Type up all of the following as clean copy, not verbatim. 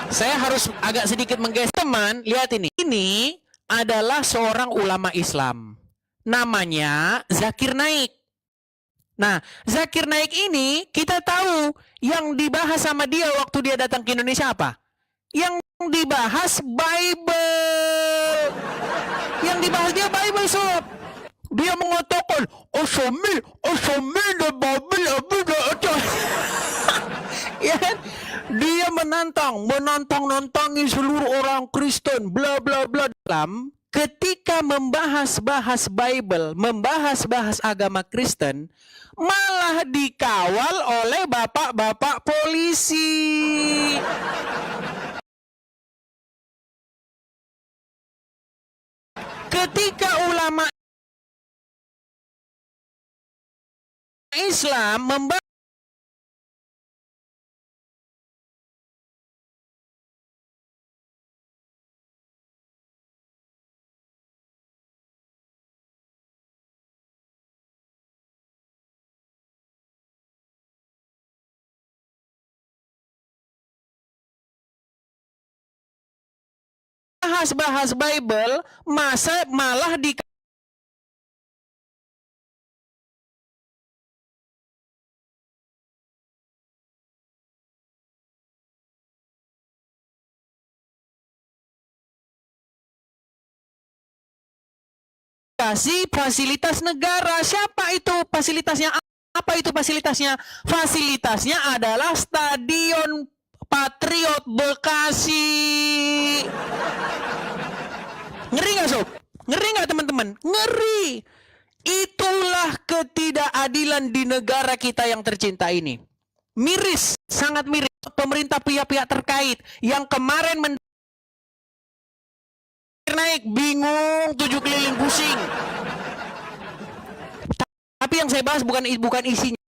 Saya harus agak sedikit menggeser. Teman, lihat ini. Ini adalah seorang ulama Islam. Namanya Zakir Naik. Nah, Zakir Naik ini kita tahu yang dibahas sama dia waktu dia datang ke Indonesia apa? Yang dibahas Bible. Yang dibahas dia Bible, sob. Dia mengatakan, Asami the Bible, ya kan? Dia menantang-nantangi seluruh orang Kristen, bla bla bla. Dalam ketika membahas Bible, membahas agama Kristen, malah dikawal oleh bapak-bapak polisi. Ketika ulama Islam membahas Bible, masa malah dikasih fasilitas negara. Siapa itu fasilitasnya? Apa itu fasilitasnya? Fasilitasnya adalah Stadion Patriot Bekasi. Ngeri nggak, sob? Ngeri nggak, teman-teman? Ngeri. Itulah ketidakadilan di negara kita yang tercinta ini. Miris, sangat miris. Pemerintah pihak-pihak terkait yang kemarin naik bingung, 7 keliling pusing. Tapi yang saya bahas bukan isinya.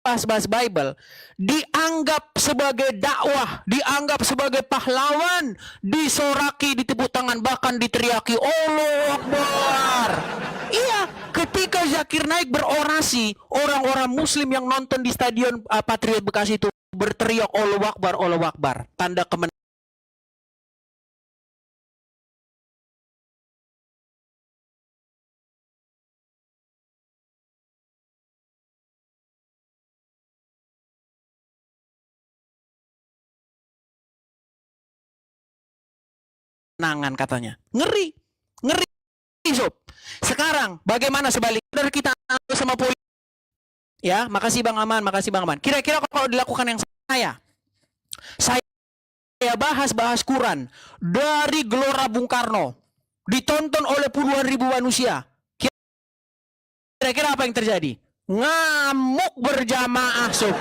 Bahas Bible, dianggap sebagai dakwah, dianggap sebagai pahlawan, disoraki, ditepuk tangan, bahkan diteriaki Allahu Akbar. Iya, ketika Zakir Naik berorasi, orang-orang Muslim yang nonton di Stadion Patriot Bekasi itu berteriak Allahu Akbar, Allahu Akbar, tanda kemenangan. Katanya ngeri sob. Sekarang bagaimana sebaliknya? Dari kita sama polisi, ya, makasih Bang Aman. Kira-kira kalau dilakukan yang saya bahas Quran dari Gelora Bung Karno, ditonton oleh puluhan ribu manusia, kira-kira apa yang terjadi? Ngamuk berjamaah, sob.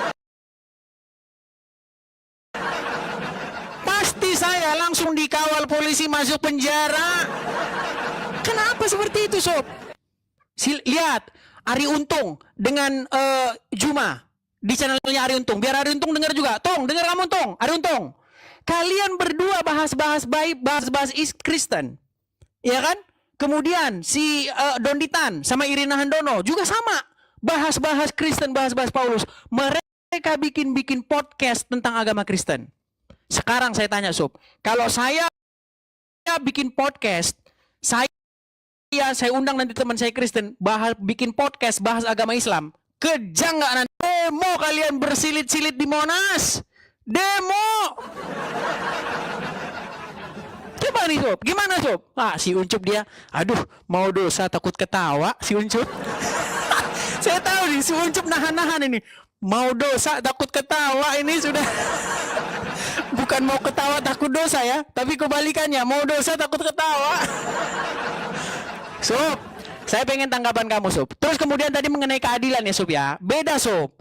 Pasti saya langsung dikawal polisi, masuk penjara. Kenapa seperti itu, sob? Lihat Ari Untung dengan Juma di channelnya Ari Untung. Biar Ari Untung dengar juga. Tong, dengar kamu, Tong. Ari Untung, kalian berdua bahas Kristen, ya kan? Kemudian si Donditan sama Irina Handono juga sama, bahas Kristen, bahas Paulus. Mereka bikin podcast tentang agama Kristen. Sekarang saya tanya, sob, kalau saya bikin podcast, saya undang nanti teman saya Kristen, bikin podcast bahas agama Islam, kejang nggak nanti? Demo kalian bersilit-silit di Monas, demo. Coba nih, sob, gimana, sob? Si Uncup dia, aduh, mau dosa takut ketawa, si Uncup. Saya tahu nih, si Uncup nahan-nahan ini, mau dosa takut ketawa, ini sudah. Bukan mau ketawa takut dosa ya, tapi kebalikannya, mau dosa takut ketawa. Sob, saya pengen tanggapan kamu, sob. Terus kemudian tadi mengenai keadilan ya, sob ya. Beda, sob.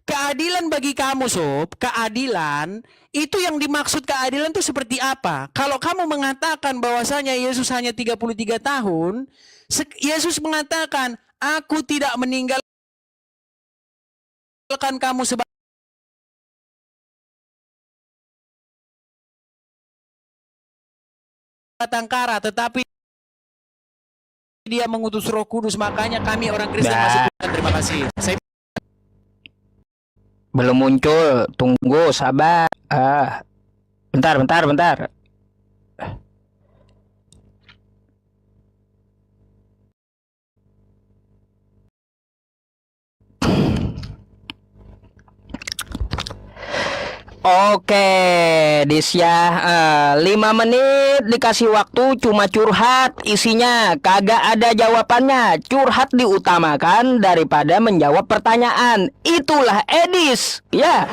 Keadilan bagi kamu, sob, keadilan itu yang dimaksud keadilan itu seperti apa? Kalau kamu mengatakan bahwasanya Yesus hanya 33 tahun, Yesus mengatakan, aku tidak meninggalkan kamu sebagai batang kara, tetapi dia mengutus Roh Kudus. Makanya kami orang Kristen masih Tuhan. Terima kasih. Belum muncul. Tunggu, sabar. Bentar, bentar, bentar. Oke, Disya, 5 menit dikasih waktu cuma curhat. Isinya kagak ada jawabannya. Curhat diutamakan daripada menjawab pertanyaan. Itulah Edis, ya.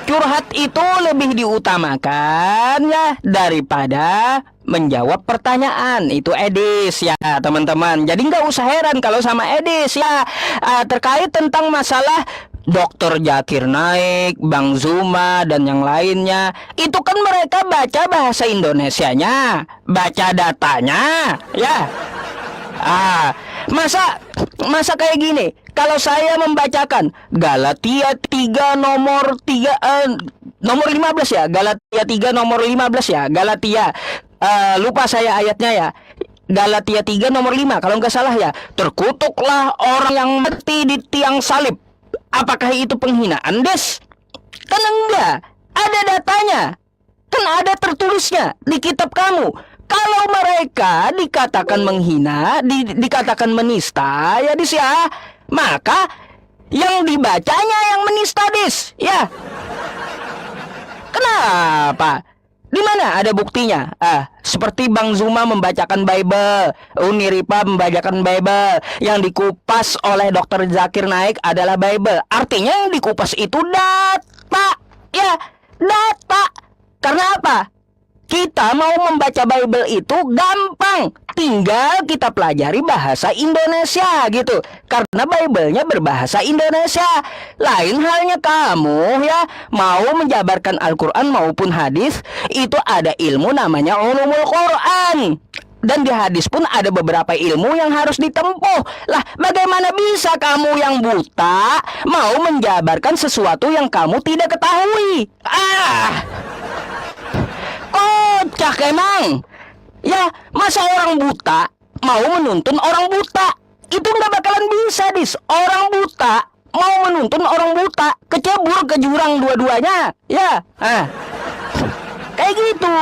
Curhat itu lebih diutamakan ya daripada menjawab pertanyaan. Itu Edis ya teman-teman. Jadi nggak usah heran kalau sama Edis ya. Terkait tentang masalah Dokter Zakir Naik, Bang Zuma dan yang lainnya, itu kan mereka baca bahasa Indonesianya, baca datanya ya. Masa masa kayak gini. Kalau saya membacakan Galatia 3 nomor 3 nomor 15 ya. Galatia 3 nomor 15 ya. Galatia lupa saya ayatnya ya. Galatia 3 nomor 5 kalau nggak salah ya. Terkutuklah orang yang mati di tiang salib. Apakah itu penghinaan, Des? Kan enggak. Ada datanya. Kan ada tertulisnya di kitab kamu. Kalau mereka dikatakan menghina, dikatakan menista, ya Dis ya, maka yang dibacanya yang menista, Dis. Ya. Kenapa? Di mana ada buktinya? Seperti Bang Zuma membacakan Bible, Uniripa membacakan Bible, yang dikupas oleh Dokter Zakir Naik adalah Bible. Artinya yang dikupas itu data. Ya, data. Karena apa? Kita mau membaca Bible itu gampang. Tinggal kita pelajari bahasa Indonesia gitu. Karena Bible-nya berbahasa Indonesia. Lain halnya kamu ya, mau menjabarkan Al-Quran maupun hadis, itu ada ilmu namanya ulumul Quran. Dan di hadis pun ada beberapa ilmu yang harus ditempuh. Lah, bagaimana bisa kamu yang buta mau menjabarkan sesuatu yang kamu tidak ketahui? Kocak emang. Ya, masa orang buta mau menuntun orang buta? Itu nggak bakalan bisa, Dis. Orang buta mau menuntun orang buta, kecebur ke jurang dua-duanya. Ya, kayak gitu.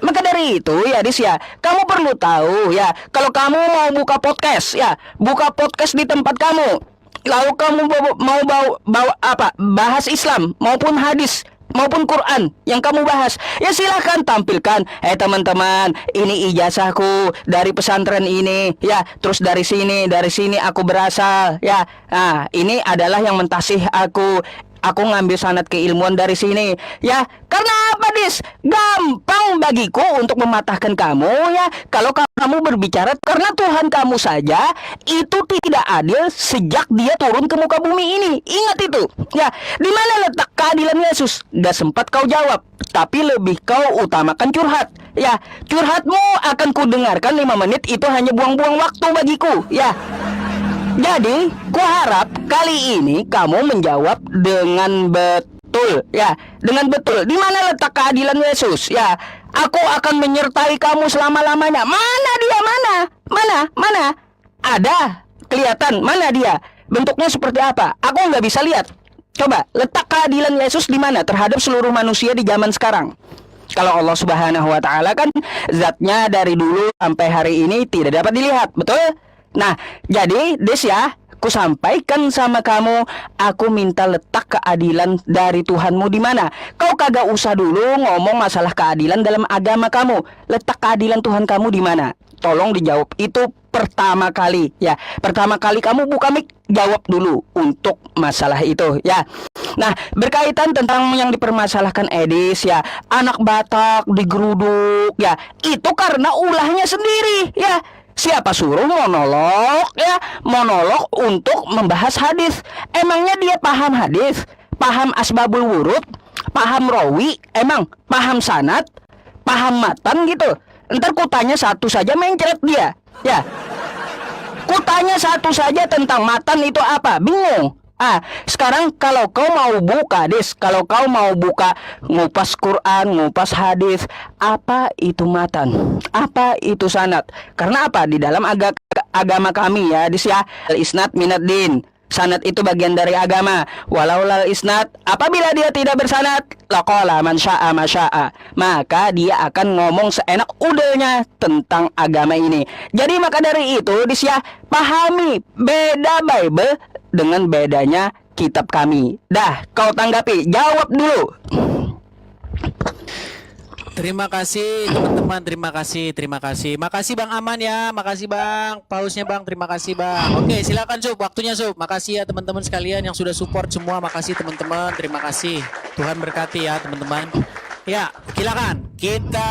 Maka dari itu ya, Dis ya, kamu perlu tahu ya, kalau kamu mau buka podcast ya, buka podcast di tempat kamu. Lalu kamu mau bawa apa? Bahas Islam maupun hadis maupun Quran yang kamu bahas, ya silahkan tampilkan. Teman-teman, ini ijazahku dari pesantren ini ya, terus dari sini aku berasal ya. Ini adalah yang mentasih aku ngambil sanad keilmuan dari sini ya. Karena apa, Dis? Gampang bagiku untuk mematahkan kamu ya, kalau kamu berbicara karena Tuhan kamu saja itu tidak adil sejak dia turun ke muka bumi ini. Ingat itu ya. Di mana letak keadilan Yesus? Gak sempat kau jawab, tapi lebih kau utamakan curhat ya. Curhatmu akan kudengarkan 5 menit, itu hanya buang-buang waktu bagiku ya. Jadi, kuharap kali ini kamu menjawab dengan betul ya, dengan betul. Di mana letak keadilan Yesus? Ya, aku akan menyertai kamu selama-lamanya. Mana dia? Mana? Ada, kelihatan. Mana dia? Bentuknya seperti apa? Aku nggak bisa lihat. Coba, letak keadilan Yesus di mana terhadap seluruh manusia di zaman sekarang? Kalau Allah Subhanahu wa Ta'ala kan zatnya dari dulu sampai hari ini tidak dapat dilihat, betul? Nah, jadi Des ya, ku sampaikan sama kamu, aku minta letak keadilan dari Tuhanmu di mana. Kau kagak usah dulu ngomong masalah keadilan dalam agama kamu. Letak keadilan Tuhan kamu di mana? Tolong dijawab. Itu pertama kali ya. Pertama kali kamu buka mic, jawab dulu untuk masalah itu ya. Nah, berkaitan tentang yang dipermasalahkan Edis ya, anak Batak digeruduk ya, itu karena ulahnya sendiri ya. Siapa suruh monolog ya? Monolog untuk membahas hadis. Emangnya dia paham hadis? Paham asbabul wurud? Paham rawi? Emang paham sanad? Paham matan gitu? Ntar kutanya satu saja mencret dia. Ya. Kutanya satu saja tentang matan itu apa? Bingung. Sekarang kalau kau mau buka, Dis, kalau kau mau buka ngupas Quran, ngupas hadis, apa itu matan? Apa itu sanad? Karena apa? Di dalam agama kami ya, Dis ya, al-isnad minad din. Sanad itu bagian dari agama. Walau lal isnad, apabila dia tidak bersanad, laqala man syaa ma syaa. Maka dia akan ngomong seenak udelnya tentang agama ini. Jadi maka dari itu, Disya, pahami beda Bible dengan bedanya kitab kami. Dah, kau tanggapi, jawab dulu. Terima kasih teman-teman, terima kasih. Makasih Bang Aman ya, makasih Bang. Pausnya Bang, terima kasih Bang. Oke, silakan Sob, waktunya Sob. Makasih ya teman-teman sekalian yang sudah support semua. Makasih teman-teman, terima kasih. Tuhan berkati ya teman-teman. Ya, silakan. Kita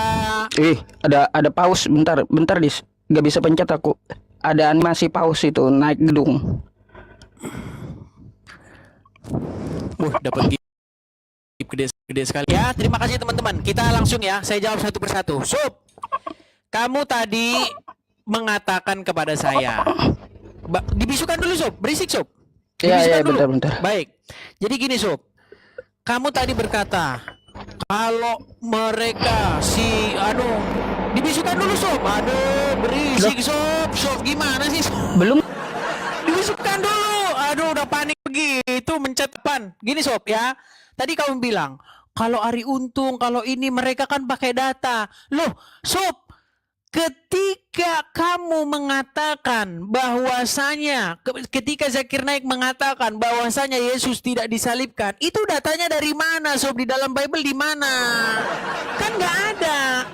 Ada paus, bentar Dis. Gak bisa pencet aku. Ada animasi paus itu naik gedung. dapat gede sekali. Ya, terima kasih teman-teman. Kita langsung ya, saya jawab satu persatu. Sob, kamu tadi mengatakan kepada saya. Dibisukan dulu Sob, berisik Sob. Iya, bentar. Baik. Jadi gini Sob, kamu tadi berkata kalau mereka dibisukan dulu Sob. Aduh, berisik Sob gimana sih Sob? Belum. Dibisukan dulu. Aduh, udah panik begitu mencet depan. Gini Sob ya. Tadi kamu bilang kalau Ari Untung, kalau ini mereka kan pakai data. Loh, Sob, ketika kamu mengatakan bahwasanya ketika Zakir Naik mengatakan bahwasanya Yesus tidak disalibkan, itu datanya dari mana Sob? Di dalam Bible di mana? Kan nggak ada.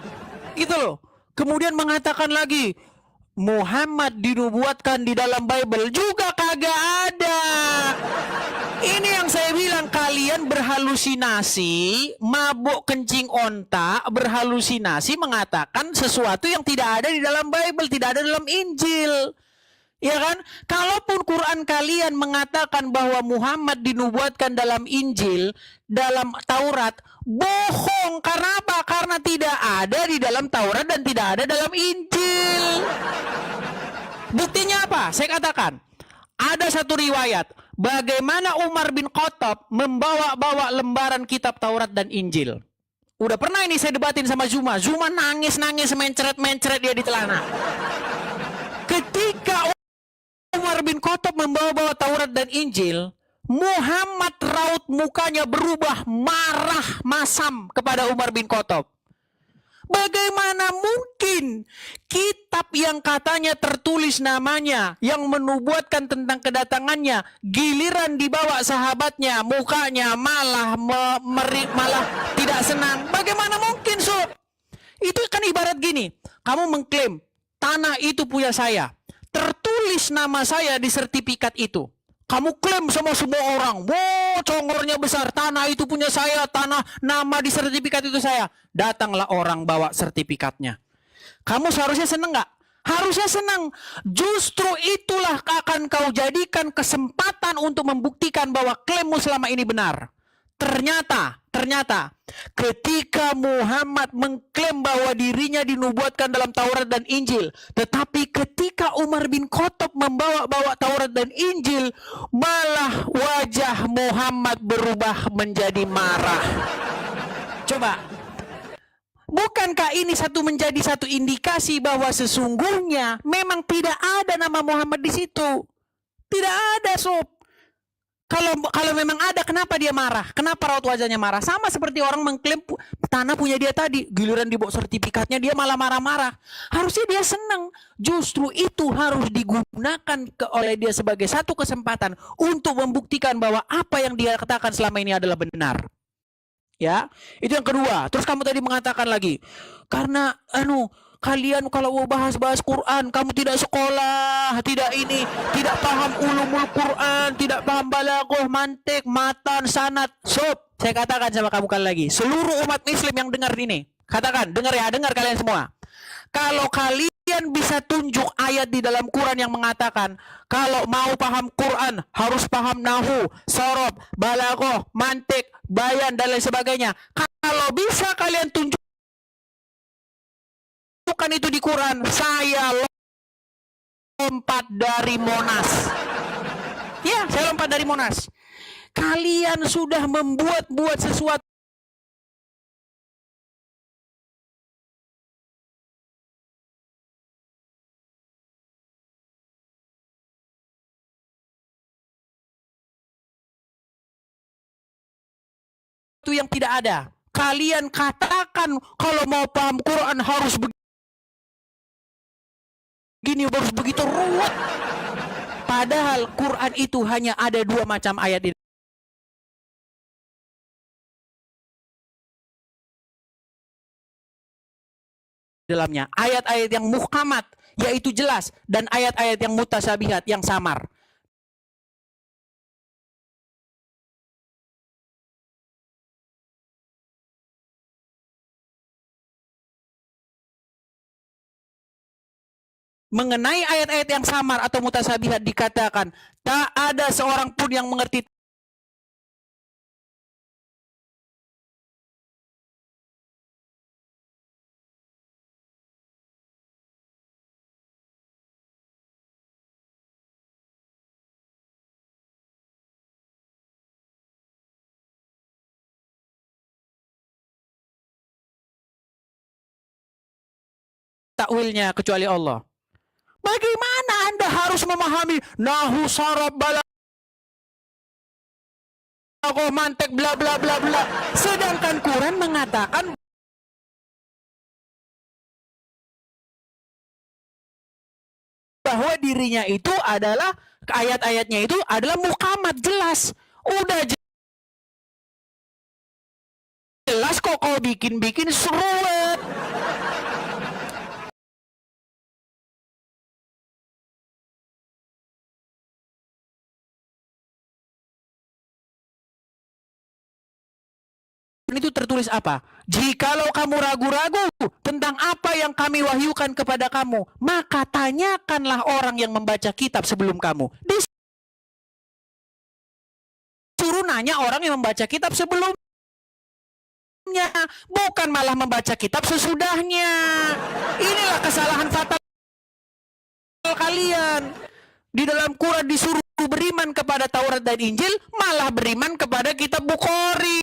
Gitu loh. Kemudian mengatakan lagi Muhammad dinubuatkan di dalam Bible juga kagak ada. Ini yang saya bilang, kalian berhalusinasi, mabuk kencing onta, berhalusinasi mengatakan sesuatu yang tidak ada di dalam Bible, tidak ada dalam Injil. Ya kan? Kalaupun Quran kalian mengatakan bahwa Muhammad dinubuatkan dalam Injil, dalam Taurat, bohong. Karena apa? Karena tidak ada di dalam Taurat dan tidak ada dalam Injil. Buktinya apa? Saya katakan, ada satu riwayat bagaimana Umar bin Khattab membawa-bawa lembaran kitab Taurat dan Injil. Udah pernah ini saya debatin sama Zuma. Zuma nangis-nangis, mencret-mencret dia di celana. Ketika Umar bin Khattab membawa-bawa Taurat dan Injil, Muhammad raut mukanya berubah, marah masam kepada Umar bin Khattab. Bagaimana mungkin kitab yang katanya tertulis namanya, yang menubuatkan tentang kedatangannya, giliran dibawa sahabatnya, mukanya malah malah tidak senang. Bagaimana mungkin, Sob? Itu kan ibarat gini, kamu mengklaim tanah itu punya saya, tertulis nama saya di sertifikat itu. Kamu klaim sama semua orang, wow, congornya besar, tanah itu punya saya, tanah nama di sertifikat itu saya. Datanglah orang bawa sertifikatnya. Kamu seharusnya senang nggak? Harusnya senang. Justru itulah akan kau jadikan kesempatan untuk membuktikan bahwa klaimmu selama ini benar. Ternyata ketika Muhammad mengklaim bahwa dirinya dinubuatkan dalam Taurat dan Injil, tetapi ketika Umar bin Khattab membawa-bawa Taurat dan Injil, malah wajah Muhammad berubah menjadi marah. Coba, bukankah ini menjadi satu indikasi bahwa sesungguhnya memang tidak ada nama Muhammad di situ? Tidak ada, Sob. Kalau memang ada, kenapa dia marah? Kenapa raut wajahnya marah? Sama seperti orang mengklaim tanah punya dia tadi. Giliran dibawa sertifikatnya, dia malah marah-marah. Harusnya dia senang. Justru itu harus digunakan oleh dia sebagai satu kesempatan untuk membuktikan bahwa apa yang dia katakan selama ini adalah benar. Ya, itu yang kedua. Terus kamu tadi mengatakan lagi, karena kalian kalau mau bahas-bahas Quran, kamu tidak sekolah, tidak tidak paham ulumul Quran, tidak paham balaghah, mantik, matan, sanad. Sob, saya katakan sama kamu kali lagi, seluruh umat Muslim yang dengar ini, katakan, dengar kalian semua. Kalau kalian bisa tunjuk ayat di dalam Quran yang mengatakan kalau mau paham Quran harus paham nahu, sorob, balaghah, mantik, bayan dan lain sebagainya. Kalau bisa kalian tunjukkan itu di Quran, saya lompat dari Monas. Ya, saya lompat dari Monas. Kalian sudah membuat sesuatu yang tidak ada. Kalian katakan kalau mau paham Quran harus begini, harus begitu ruwet. Padahal Quran itu hanya ada 2 macam ayat di dalamnya. Ayat-ayat yang muhkamat, yaitu jelas, dan ayat-ayat yang mutasabihat, yang samar. Mengenai ayat-ayat yang samar atau mutasabihat dikatakan, tak ada seorang pun yang mengerti takwilnya kecuali Allah. Bagaimana Anda harus memahami nahu sarab balaghah mantek bla bla bla bla, sedangkan Quran mengatakan bahwa dirinya itu adalah, ayat-ayatnya itu adalah muhkamat, jelas. Udah jelas kok kau bikin-bikin seruet. Itu tertulis apa? Jikalau kamu ragu-ragu tentang apa yang kami wahyukan kepada kamu, maka tanyakanlah orang yang membaca kitab sebelum kamu. Disuruh nanya orang yang membaca kitab sebelumnya, bukan malah membaca kitab sesudahnya. Inilah kesalahan fatal kalian. Di dalam Quran disuruh beriman kepada Taurat dan Injil, malah beriman kepada kitab Bukhari.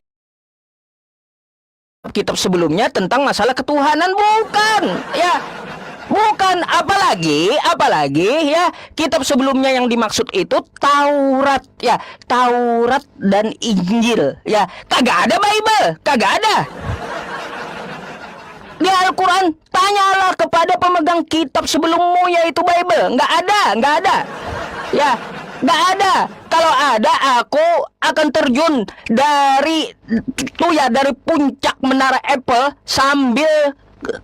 Kitab sebelumnya tentang masalah ketuhanan, bukan ya, bukan. Apalagi ya, kitab sebelumnya yang dimaksud itu Taurat ya, Taurat dan Injil ya. Kagak ada Bible, kagak ada di Al-Quran. Tanyalah kepada pemegang kitab sebelummu, yaitu Bible. Nggak ada ya, nggak ada. Kalau ada, aku akan terjun dari puncak menara Apple sambil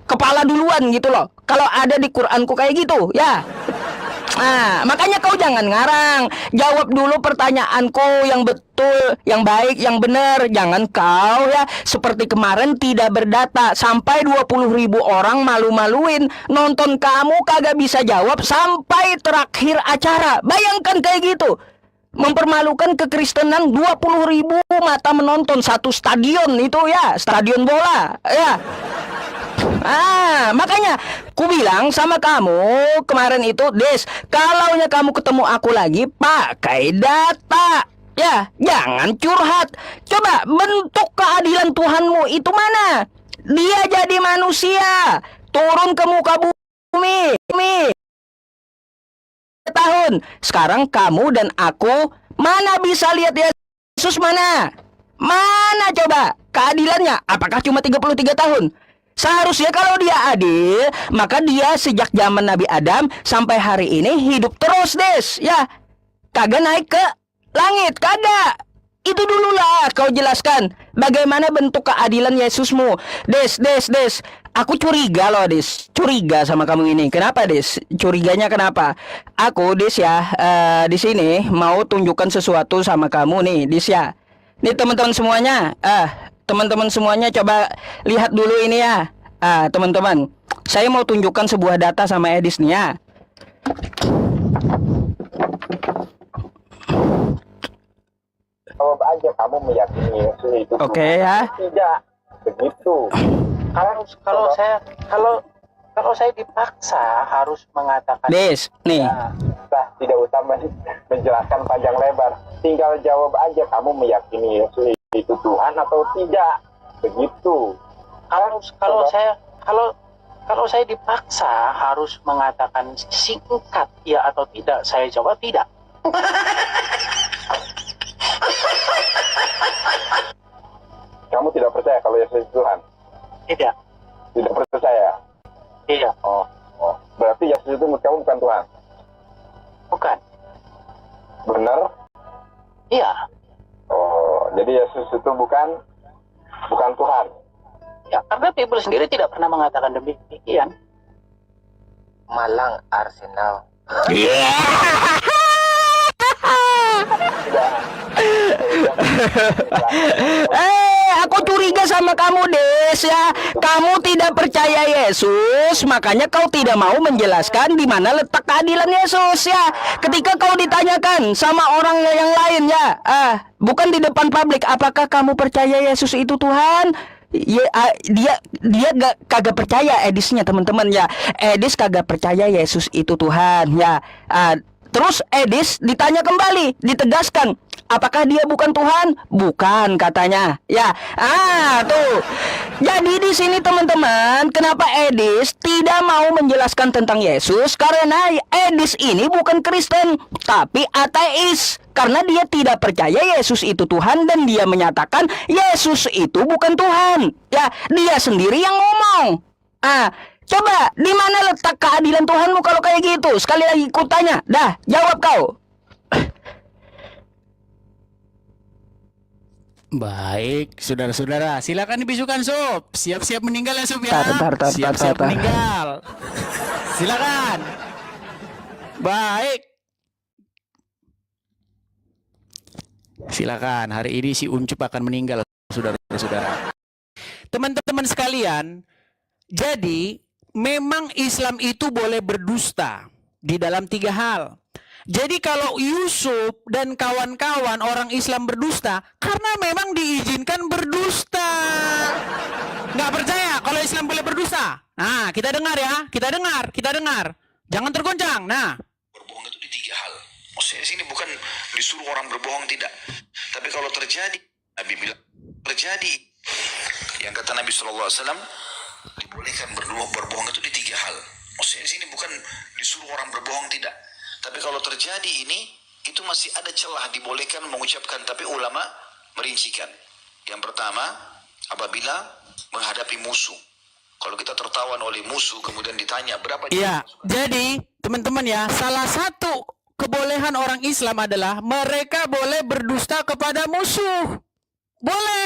kepala duluan gitu loh. Kalau ada di Quranku kayak gitu ya. Nah, makanya kau jangan ngarang. Jawab dulu pertanyaanku yang betul, yang baik, yang benar. Jangan kau ya seperti kemarin tidak berdata, sampai 20.000 orang malu-maluin nonton kamu kagak bisa jawab sampai terakhir acara. Bayangkan kayak gitu. Mempermalukan kekristenan, 20.000 mata menonton satu stadion itu ya, stadion bola ya. Makanya ku bilang sama kamu kemarin itu, Des, kalaunya kamu ketemu aku lagi, pakai data ya, jangan curhat. Coba bentuk keadilan Tuhanmu itu mana? Dia jadi manusia, turun ke muka bumi tahun. Sekarang kamu dan aku, mana bisa lihat Yesus mana? Mana coba keadilannya? Apakah cuma 33 tahun? Seharusnya kalau dia adil, maka dia sejak zaman Nabi Adam sampai hari ini hidup terus, Des. Ya, kagak naik ke langit, kagak. Itu dululah kau jelaskan bagaimana bentuk keadilan Yesusmu. Des. Aku curiga loh, Des. Curiga sama kamu ini. Kenapa, Des? Curiganya kenapa? Aku, Des ya, di sini mau tunjukkan sesuatu sama kamu nih, Des ya. Nih teman-teman semuanya, teman-teman semuanya coba lihat dulu ini ya. Teman-teman, saya mau tunjukkan sebuah data sama Edis nih ya. Jawab aja, kamu meyakini Yesus itu Oke ya. Tidak begitu. Kalau saya dipaksa harus mengatakan, Des, nih. tidak usah menjelaskan panjang lebar. Tinggal jawab aja, kamu meyakini Yesus itu Tuhan atau tidak. Begitu. Kalau saya dipaksa harus mengatakan singkat ya atau tidak, saya jawab tidak. Kamu tidak percaya kalau Yesus itu Tuhan? Tidak. Tidak percaya? Iya. Oh. Berarti Yesus itu menurut kamu bukan Tuhan? Bukan. Benar? Iya. Oh, jadi Yesus itu bukan Tuhan. Ya, karena Bible sendiri tidak pernah mengatakan demikian. Malang Arsenal. Aku curiga sama kamu, Des, ya. Kamu tidak percaya Yesus, makanya kau tidak mau menjelaskan di mana letak keadilan Yesus, ya. Ketika kau ditanyakan sama orang yang lain, ya, bukan di depan publik, apakah kamu percaya Yesus itu Tuhan? Ya, dia kagak percaya Edisnya, teman-teman, ya. Edis kagak percaya Yesus itu Tuhan, ya. Terus Edis ditanya kembali, ditegaskan, apakah dia bukan Tuhan? Bukan, katanya. Ya, tuh. Jadi di sini teman-teman, kenapa Edis tidak mau menjelaskan tentang Yesus? Karena Edis ini bukan Kristen, tapi ateis. Karena dia tidak percaya Yesus itu Tuhan dan dia menyatakan Yesus itu bukan Tuhan. Ya, dia sendiri yang ngomong. Coba, di mana letak keadilan Tuhanmu kalau kayak gitu? Sekali lagi ku tanya, dah, jawab kau. Baik, saudara-saudara, silakan dibisukan Sob. Siap-siap meninggal ya Sob ya. Tar. Siap-siap meninggal. Silakan. Baik. Silakan, hari ini si Uncup akan meninggal, saudara-saudara. Teman-teman sekalian, jadi memang Islam itu boleh berdusta di dalam 3 hal. Jadi kalau Yusuf dan kawan-kawan orang Islam berdusta, karena memang diizinkan berdusta. Nggak percaya kalau Islam boleh berdusta? Nah, kita dengar ya, kita dengar. Jangan tergoncang. Nah, berbohong itu di 3 hal. Maksudnya sini bukan disuruh orang berbohong, tidak. Tapi kalau terjadi, Nabi bilang terjadi. Yang kata Nabi SAW, dibolehkan berbohong itu di 3 hal. Maksudnya sini bukan disuruh orang berbohong, tidak. Tapi kalau terjadi ini, itu masih ada celah dibolehkan mengucapkan. Tapi ulama merincikan. Yang pertama, apabila menghadapi musuh. Kalau kita tertawan oleh musuh, kemudian ditanya berapa... iya, jadi teman-teman ya, salah satu kebolehan orang Islam adalah mereka boleh berdusta kepada musuh. Boleh.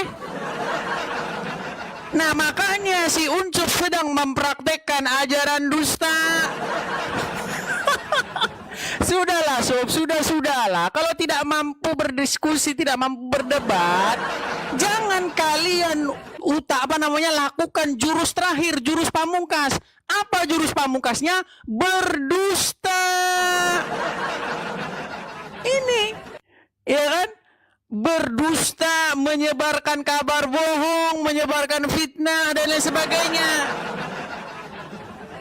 Nah, makanya si Uncup sedang mempraktekkan ajaran dusta. Sudahlah Sob, sudahlah. Kalau tidak mampu berdiskusi, tidak mampu berdebat, jangan kalian lakukan jurus terakhir, jurus pamungkas. Apa jurus pamungkasnya? Berdusta. Ini, ya kan? Berdusta, menyebarkan kabar bohong, menyebarkan fitnah dan lain sebagainya.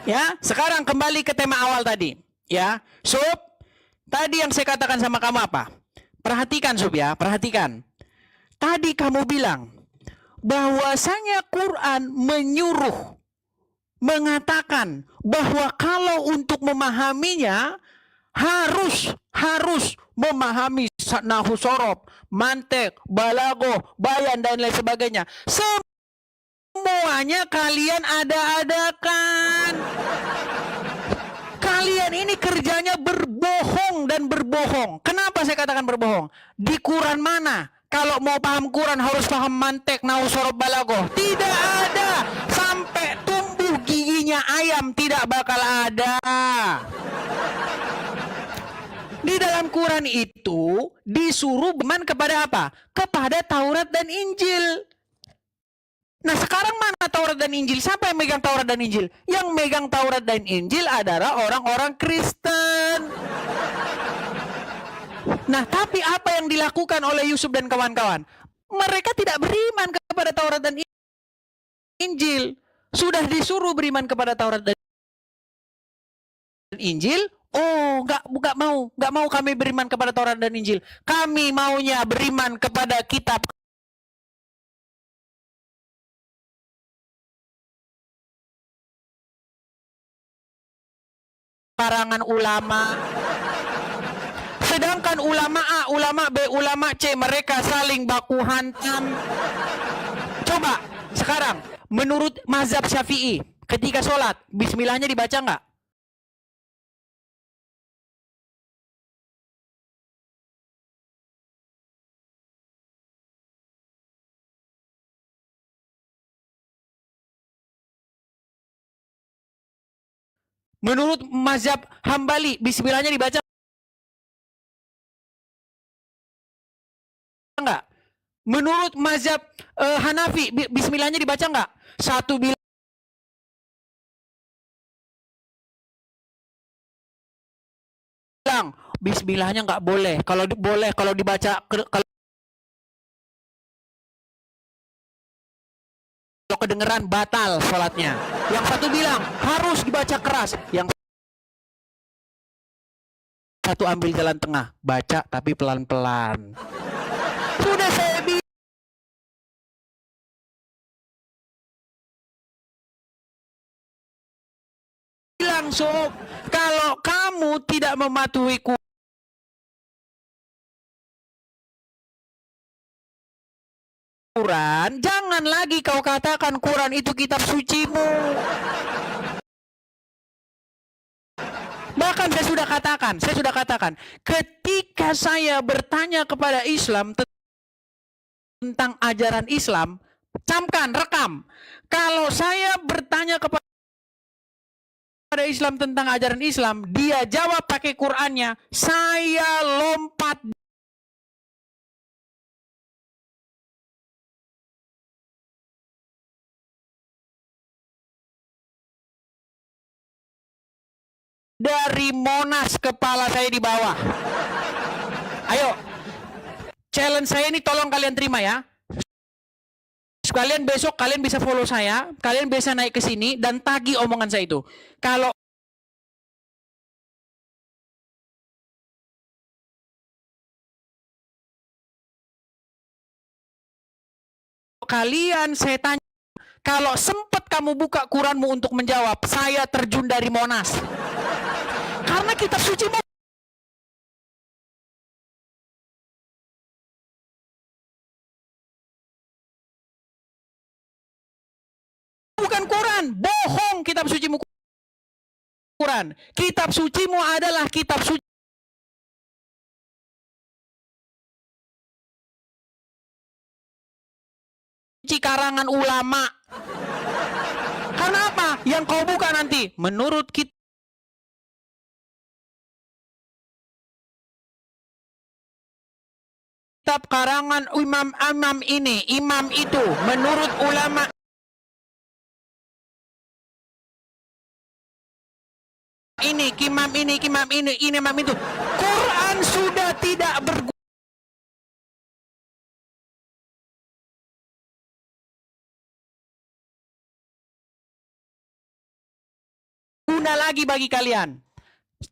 Ya, sekarang kembali ke tema awal tadi. Ya, Sob, tadi yang saya katakan sama kamu apa? Perhatikan Sob ya, perhatikan. Tadi kamu bilang bahwasanya Quran menyuruh, mengatakan bahwa kalau untuk memahaminya harus memahami nahwu sorob, mantek, balagoh, bayan dan lain sebagainya. Semuanya kalian ada-adakan. Kalian ini kerjanya berbohong dan berbohong. Kenapa saya katakan berbohong? Di Quran mana? Kalau mau paham Quran harus paham mantek, nahwu sorob, balagoh. Tidak ada. Sampai tumbuh giginya ayam tidak bakal ada. Di dalam Quran itu disuruh beriman kepada apa? Kepada Taurat dan Injil. Nah, sekarang mana Taurat dan Injil? Siapa yang megang Taurat dan Injil? Yang megang Taurat dan Injil adalah orang-orang Kristen. Nah, tapi apa yang dilakukan oleh Yusuf dan kawan-kawan? Mereka tidak beriman kepada Taurat dan Injil. Sudah disuruh beriman kepada Taurat dan Injil. Oh, nggak mau kami beriman kepada Taurat dan Injil. Kami maunya beriman kepada kitab karangan ulama. Sedangkan ulama A, ulama B, ulama C mereka saling baku hantam. Sekarang, menurut mazhab Syafi'i, ketika sholat, bismillahnya dibaca nggak? Menurut mazhab Hambali, bismillahnya dibaca nggak? Menurut mazhab Hanafi, bismillahnya dibaca nggak? Satu bilang bismillahnya nggak boleh. Kalau boleh kalau dibaca kalau kedengeran batal sholatnya. Yang satu bilang harus dibaca keras. Yang satu ambil jalan tengah, baca tapi pelan-pelan. Sudah saya bilang, Sob, kalau kamu tidak mematuhi Quran, jangan lagi kau katakan Quran itu kitab sucimu. Bahkan saya sudah katakan, ketika saya bertanya kepada Islam tentang ajaran Islam, camkan, rekam. Kalau saya bertanya kepada Islam tentang ajaran Islam, dia jawab pakai Qurannya, saya lompat dari Monas, kepala saya di bawah. Ayo, challenge saya ini tolong kalian terima ya. Sekalian besok kalian bisa follow saya, kalian bisa naik ke sini dan tagih omongan saya itu. Kalau kalian saya tanya, kalau sempat kamu buka Quranmu untuk menjawab, saya terjun dari Monas. Karena kitab suci bukan Quran, bohong kitab sucimu Quran. Kitab sucimu adalah kitab suci karangan ulama. Karena apa? Yang kau buka nanti menurut kitab karangan imam ini, imam itu, menurut ulama ini, imam ini, imam itu. Quran sudah tidak berguna lagi bagi kalian.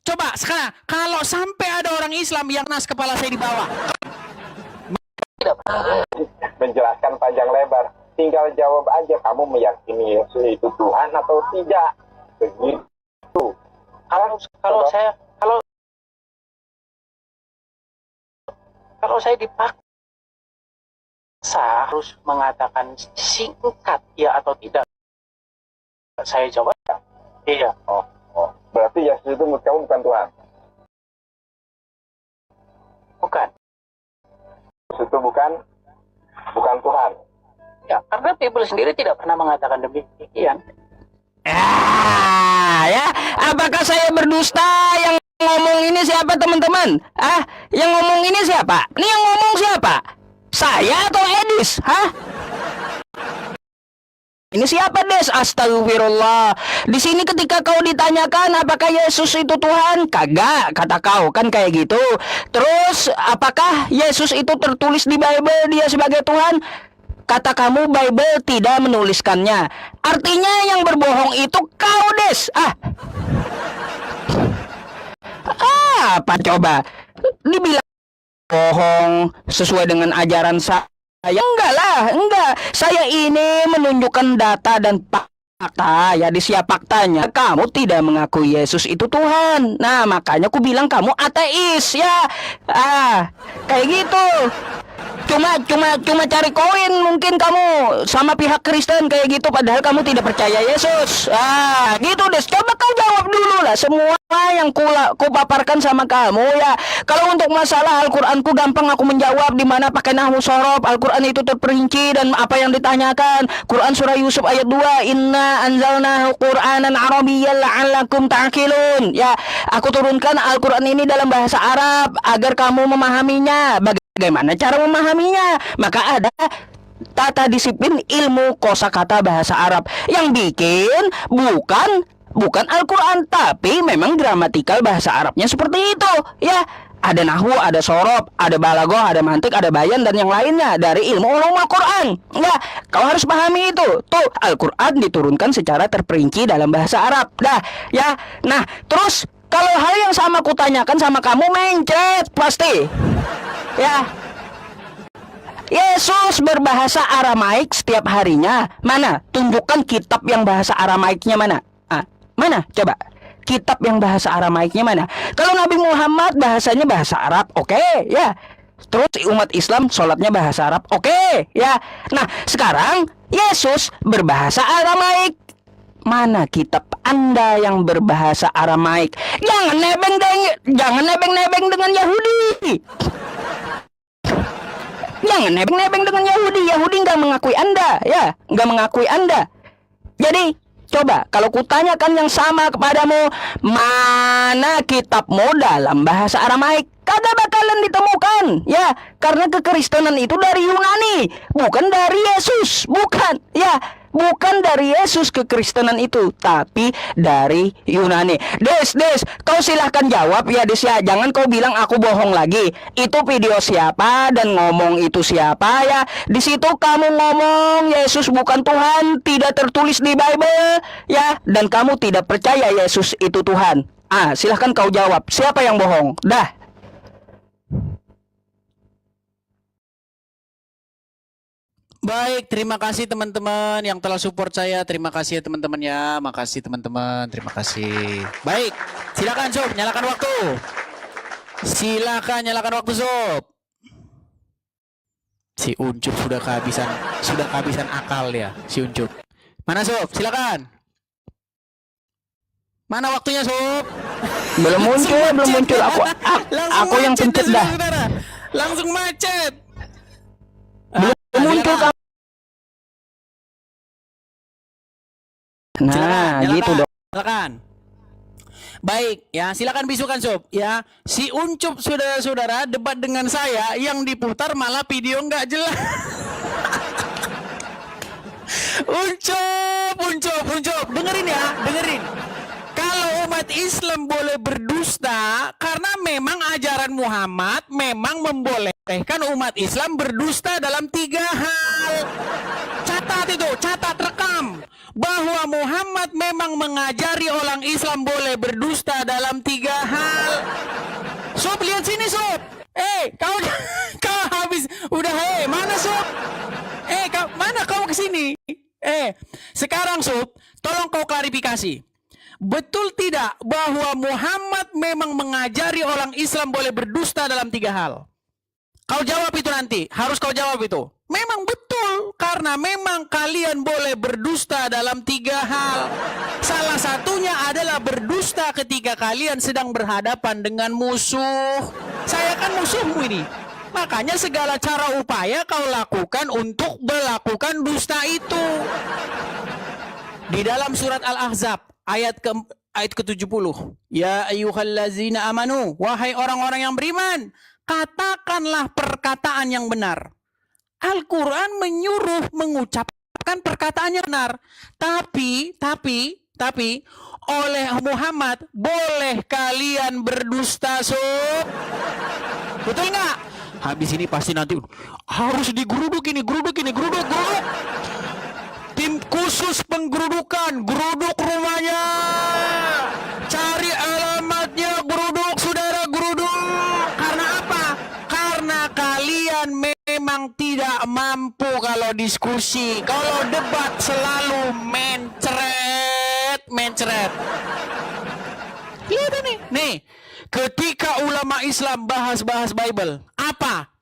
Coba sekarang, kalau sampai ada orang Islam yang nas kepala saya di bawah, menjelaskan panjang lebar, tinggal jawab aja, kamu meyakini Yesus itu Tuhan atau tidak, begitu. Kalau saya dipaksa harus mengatakan singkat ya atau tidak, saya jawab iya. Berarti Yesus itu menurut kamu bukan Tuhan? Bukan. Yesus itu bukan Tuhan. Ya, karena Bible sendiri tidak pernah mengatakan demikian. Ya, apakah saya berdusta? Yang ngomong ini siapa, teman-teman? Yang ngomong ini siapa? Ini yang ngomong siapa? Saya atau Edis? Ini siapa, Des? Astagfirullah. Di sini ketika kau ditanyakan apakah Yesus itu Tuhan, kagak, kata kau kan kayak gitu. Terus apakah Yesus itu tertulis di Bible dia sebagai Tuhan? Kata kamu Bible tidak menuliskannya. Artinya yang berbohong itu kau, Des. Apa coba? Dibilang bohong sesuai dengan ajaran saya. Enggak lah, enggak. Saya ini menunjukkan data dan fakta. Ya, di siap faktanya kamu tidak mengakui Yesus itu Tuhan. Nah, makanya aku bilang kamu ateis ya. Kayak gitu. cuma cari koin mungkin kamu sama pihak Kristen kayak gitu, padahal kamu tidak percaya Yesus. Gitu deh. Coba kau jawab dulu lah semua yang kupaparkan sama kamu ya. Kalau untuk masalah Al-Qur'anku gampang aku menjawab, di mana pakai nahwu sorof. Al-Qur'an itu terperinci dan apa yang ditanyakan. Quran surah Yusuf ayat 2, inna anzalnahu Qur'anan Arabiyyan la'allakum ta'qilun. Ya, aku turunkan Al-Qur'an ini dalam bahasa Arab agar kamu memahaminya. Bagaimana cara memahaminya? Maka ada tata disiplin ilmu kosakata bahasa Arab yang bikin bukan Al-Quran, tapi memang gramatikal bahasa Arabnya seperti itu. Ya, ada nahwu, ada sorob, ada balagoh, ada mantik, ada bayan dan yang lainnya dari ilmu ulumul Quran. Ya, kau harus pahami itu. Tuh, Al-Quran diturunkan secara terperinci dalam bahasa Arab. Dah, ya. Nah, terus kalau hal yang sama kutanyakan sama kamu mencret pasti. Ya, Yesus berbahasa Aramaik setiap harinya. Mana? Tunjukkan kitab yang bahasa Aramaiknya mana? Mana? Coba. Kitab yang bahasa Aramaiknya mana? Kalau Nabi Muhammad bahasanya bahasa Arab, oke, ya. Terus umat Islam sholatnya bahasa Arab, oke, ya. Nah, sekarang Yesus berbahasa Aramaik. Mana kitab Anda yang berbahasa Aramaik? Jangan nebeng-nebeng dengan Yahudi. Jangan nebeng-nebeng dengan Yahudi. Yahudi nggak mengakui Anda, ya, nggak mengakui Anda. Jadi, coba kalau kutanyakan yang sama kepadamu, mana kitabmu dalam bahasa Aramaik? Kagak bakalan ditemukan, ya, karena kekristenan itu dari Yunani, bukan dari Yesus, bukan, ya. Bukan dari Yesus kekristenan itu, tapi dari Yunani. Des, kau silahkan jawab ya Des ya. Jangan kau bilang aku bohong lagi. Itu video siapa dan ngomong itu siapa ya. Di situ kamu ngomong Yesus bukan Tuhan, tidak tertulis di Bible ya. Dan kamu tidak percaya Yesus itu Tuhan. Silahkan kau jawab. Siapa yang bohong? Dah. Baik, terima kasih teman-teman yang telah support saya. Terima kasih ya teman-teman ya. Makasih teman-teman, terima kasih. Baik, silakan Sob, nyalakan waktu. Silakan nyalakan waktu Sob. Si Uncup sudah kehabisan akal ya, si Uncup. Mana Sob? Silakan. Mana waktunya Sob? Belum muncul. Aku yang pencet dah. Langsung macet. Muncul kamu. Nah, silakan, gitu dong. Silakan. Baik, ya silakan bisukan Sob. Ya, si Uncup saudara-saudara debat dengan saya, yang diputar malah video nggak jelas. Uncup, dengerin ya, dengerin. Kalau umat Islam boleh berdusta karena memang ajaran Muhammad memang membolehkan umat Islam berdusta dalam 3 hal. Catat rekam bahwa Muhammad memang mengajari orang Islam boleh berdusta dalam 3 hal. Sob, lihat sini Sob. Kau habis udah mana Sob? Mana kau kesini? Sekarang Sob, tolong kau klarifikasi. Betul tidak bahwa Muhammad memang mengajari orang Islam boleh berdusta dalam 3 hal? Kau jawab itu nanti, harus kau jawab itu. Memang betul, karena memang kalian boleh berdusta dalam 3 hal. Salah satunya adalah berdusta ketika kalian sedang berhadapan dengan musuh. Saya kan musuhmu ini. Makanya segala cara upaya kau lakukan untuk melakukan dusta itu. Di dalam surat Al-Ahzab ayat ke-70. Ya ayyuhallazina amanu, wahai orang-orang yang beriman, katakanlah perkataan yang benar. Al-Quran menyuruh mengucapkan perkataan yang benar. Tapi oleh Muhammad boleh kalian berdusta Sob. Betul nggak? Habis ini pasti nanti harus digeruduk ini, geruduk. Tim khusus penggerudukan, geruduk rumahnya. Cari alamatnya, geruduk saudara, geruduk. Karena apa? Karena kalian memang tidak mampu kalau diskusi. Kalau debat selalu mencret. Lihat nih. Ketika ulama Islam bahas Bible, apa?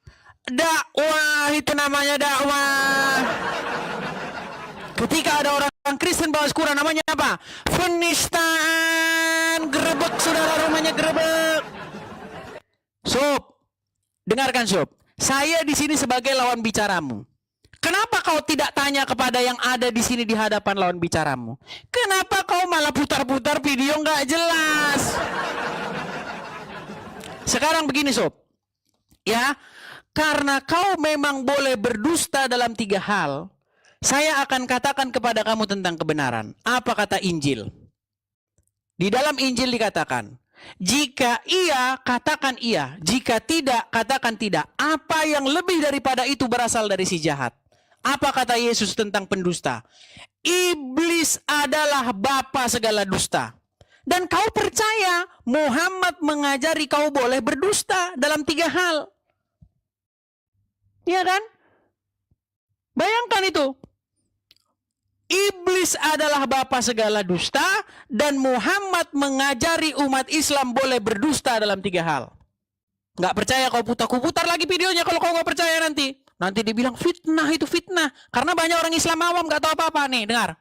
dakwah itu namanya dakwah. Ketika ada orang Kristen bawa Quran, namanya apa? Penistaan. Gerebek, saudara, rumahnya gerebek. Sob, dengarkan Sob. Saya di sini sebagai lawan bicaramu. Kenapa kau tidak tanya kepada yang ada di sini di hadapan lawan bicaramu? Kenapa kau malah putar-putar video nggak jelas? Sekarang begini Sob, ya, karena kau memang boleh berdusta dalam 3 hal, saya akan katakan kepada kamu tentang kebenaran. Apa kata Injil? Di dalam Injil dikatakan, jika iya, katakan iya. Jika tidak, katakan tidak. Apa yang lebih daripada itu berasal dari si jahat. Apa kata Yesus tentang pendusta? Iblis adalah bapa segala dusta. Dan kau percaya Muhammad mengajari kau boleh berdusta dalam 3 hal. Iya kan? Bayangkan itu. Iblis adalah bapa segala dusta dan Muhammad mengajari umat Islam boleh berdusta dalam 3 hal. Nggak percaya kau putar lagi videonya kalau kau nggak percaya nanti. Nanti dibilang fitnah, itu fitnah. Karena banyak orang Islam awam nggak tahu apa-apa nih, dengar.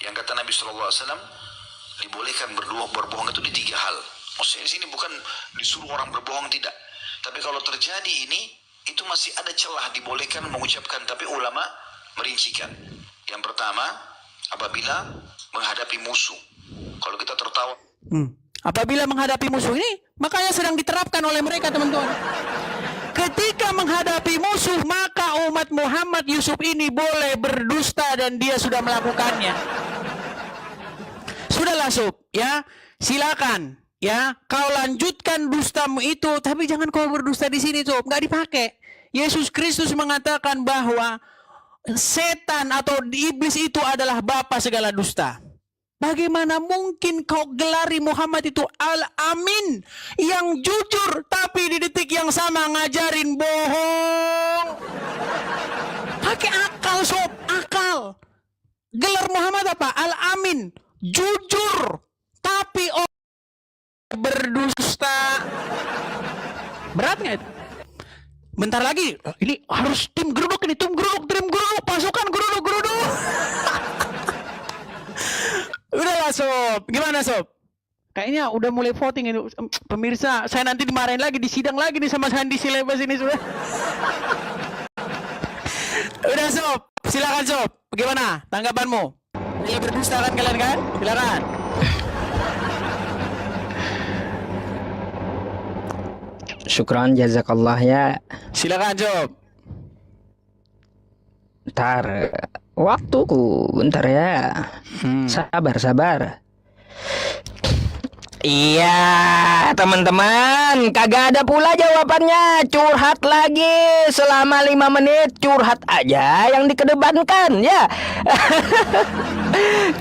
Yang kata Nabi SAW, dibolehkan berbohong itu di 3 hal. Maksudnya di sini bukan disuruh orang berbohong, tidak. Tapi kalau terjadi ini, itu masih ada celah dibolehkan mengucapkan. Tapi ulama merincikan. Yang pertama, apabila menghadapi musuh. Kalau kita tertawa. Apabila menghadapi musuh ini, makanya sedang diterapkan oleh mereka, teman-teman. Ketika menghadapi musuh, maka umat Muhammad Yusuf ini boleh berdusta dan dia sudah melakukannya. Sudahlah Sob, ya, silakan, ya, kau lanjutkan dustamu itu, tapi jangan kau berdusta di sini Sob, nggak dipakai. Yesus Kristus mengatakan bahwa setan atau iblis itu adalah bapa segala dusta. Bagaimana mungkin kau gelari Muhammad itu Al-Amin yang jujur, tapi di detik yang sama ngajarin bohong? Pakai akal Sob, akal. Gelar Muhammad apa? Al-Amin, jujur, tapi berdusta. Berat nggak itu? Bentar lagi, ini harus tim geruduk ini, tim geruduk, pasukan geruduk. Udahlah Sob, gimana Sob? Kayaknya udah mulai voting ini. Pemirsa, saya nanti dimarahin lagi, disidang lagi nih sama Sandi Silebas ini sudah. Udah Sob, silakan Sob. Bagaimana tanggapanmu? Ini berdusta kan kalian kan? Silakan. Syukran jazakallah ya. Silakan Sob. Bentar, waktuku bentar ya. Sabar. Iya, teman-teman, kagak ada pula jawabannya. Curhat lagi selama 5 menit, curhat aja yang dikedepankan ya.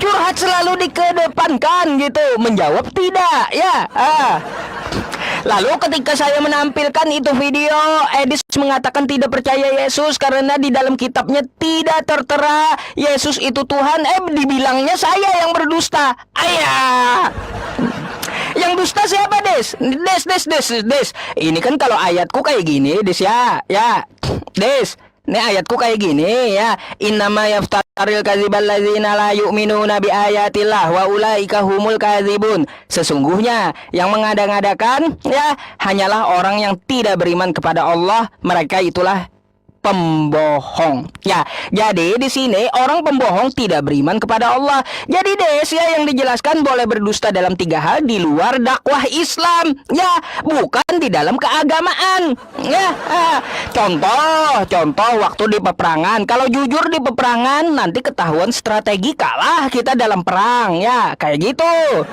Curhat selalu dikedepankan gitu, menjawab tidak ya. Lalu ketika saya menampilkan itu video, Edis mengatakan tidak percaya Yesus karena di dalam kitabnya tidak tertera Yesus itu Tuhan. Dibilangnya saya yang berdusta. Ayah. Yang dusta siapa, Des? Des. Ini kan kalau ayatku kayak gini, Des ya. Ya. Des. Ini ayatku kayak gini ya. Innama yaftaril kadzibal ladzina la yu'minuna bi ayatillah wa ulaika humul kadzibun. Sesungguhnya yang mengada-ngadakan ya hanyalah orang yang tidak beriman kepada Allah, mereka itulah pembohong. Ya, jadi di sini orang pembohong tidak beriman kepada Allah. Jadi Des ya yang dijelaskan boleh berdusta dalam 3 hal di luar dakwah Islam. Ya, bukan di dalam keagamaan. Ya, contoh waktu di peperangan. Kalau jujur di peperangan nanti ketahuan strategi kalah kita dalam perang. Ya, kayak gitu.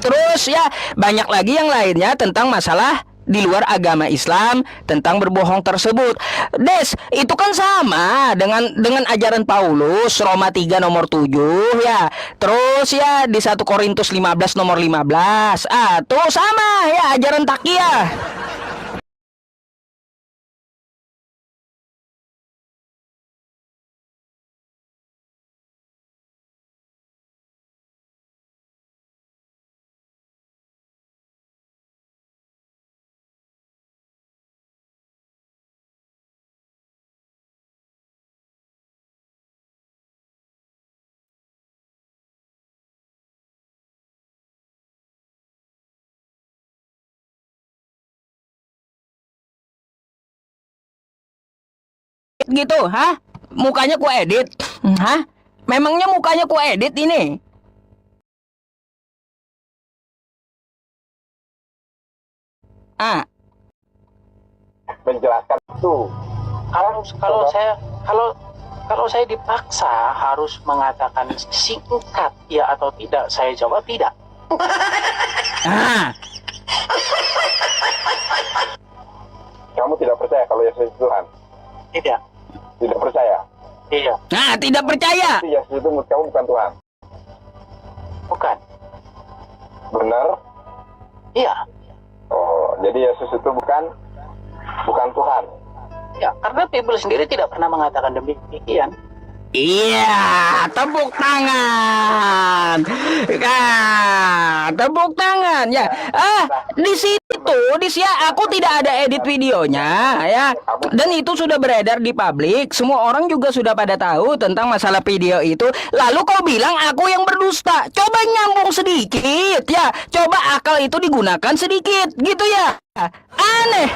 Terus ya banyak lagi yang lainnya tentang masalah di luar agama Islam tentang berbohong tersebut. Des, itu kan sama dengan ajaran Paulus Roma 3 nomor 7 ya. Terus ya di 1 Korintus 15 nomor 15. Tuh sama ya ajaran Takiyah. gitu, hah? Mukanya ku edit, hah? Memangnya mukanya ku edit ini? Ah, menjelaskan itu. Kalau saya dipaksa harus mengatakan singkat ya atau tidak, saya jawab tidak. ah, Kamu tidak percaya kalau Yesus itu Tuhan? Tidak. Tidak percaya? Iya. nah, tidak percaya. Jadi Yesus itu menurut kamu bukan Tuhan? Bukan. Benar? Iya. Oh, jadi Yesus itu bukan Tuhan. Ya, karena Bible sendiri tidak pernah mengatakan demikian. Iya, tepuk tangan. Tepuk tangan ya. Di situ, aku tidak ada edit videonya ya. Dan itu sudah beredar di publik. Semua orang juga sudah pada tahu tentang masalah video itu. Lalu kau bilang aku yang berdusta. Coba nyambung sedikit ya. Coba akal itu digunakan sedikit, gitu ya. Aneh.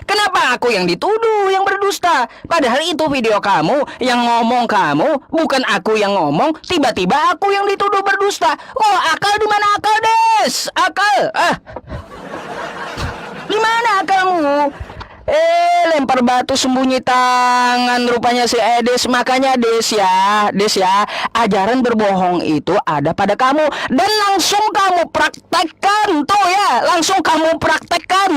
Kenapa aku yang dituduh yang berdusta? Padahal itu video kamu, yang ngomong kamu, bukan aku yang ngomong. Tiba-tiba aku yang dituduh berdusta. Oh, akal di mana akal, Des? Akal? Di mana akalmu? Lempar batu sembunyi tangan rupanya si Edes. Makanya Des ya, ajaran berbohong itu ada pada kamu. Dan langsung kamu praktekkan tuh ya. Langsung kamu praktekkan.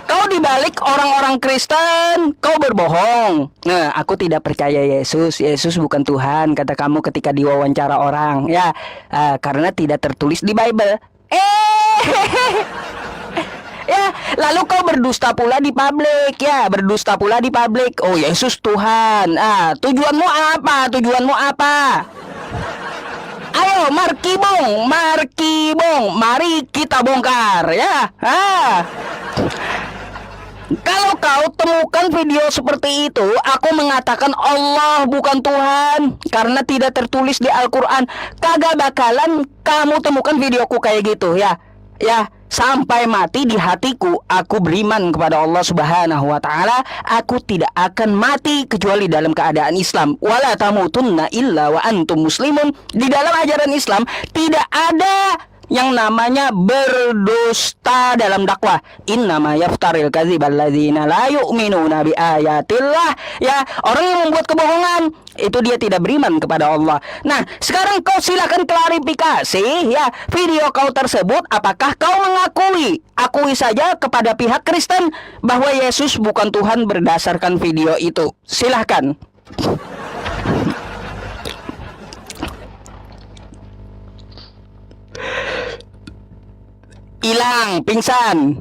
Kau dibalik orang-orang Kristen, kau berbohong. Nah, aku tidak percaya Yesus bukan Tuhan, kata kamu ketika diwawancara orang ya. Karena tidak tertulis di Bible. Ya, lalu kau berdusta pula di publik ya, Oh, Yesus Tuhan. Tujuanmu apa? Ayo, Marki Bong, mari kita bongkar ya. Kalau kau temukan video seperti itu, aku mengatakan Allah bukan Tuhan karena tidak tertulis di Al-Quran. Kagak bakalan kamu temukan videoku kayak gitu ya. Ya, sampai mati di hatiku aku beriman kepada Allah Subhanahu wa taala. Aku tidak akan mati kecuali dalam keadaan Islam. Wala tamutunna illa wa antum muslimun. Di dalam ajaran Islam tidak ada yang namanya berdusta dalam dakwah. Innama yaftaril kadzibal ladzina la yu'minuna bi ayatillah. Ya, orang yang membuat kebohongan itu dia tidak beriman kepada Allah. Nah, sekarang kau silakan klarifikasi ya, video kau tersebut apakah kau akui saja kepada pihak Kristen bahwa Yesus bukan Tuhan berdasarkan video itu. Silahkan. Hilang, pingsan.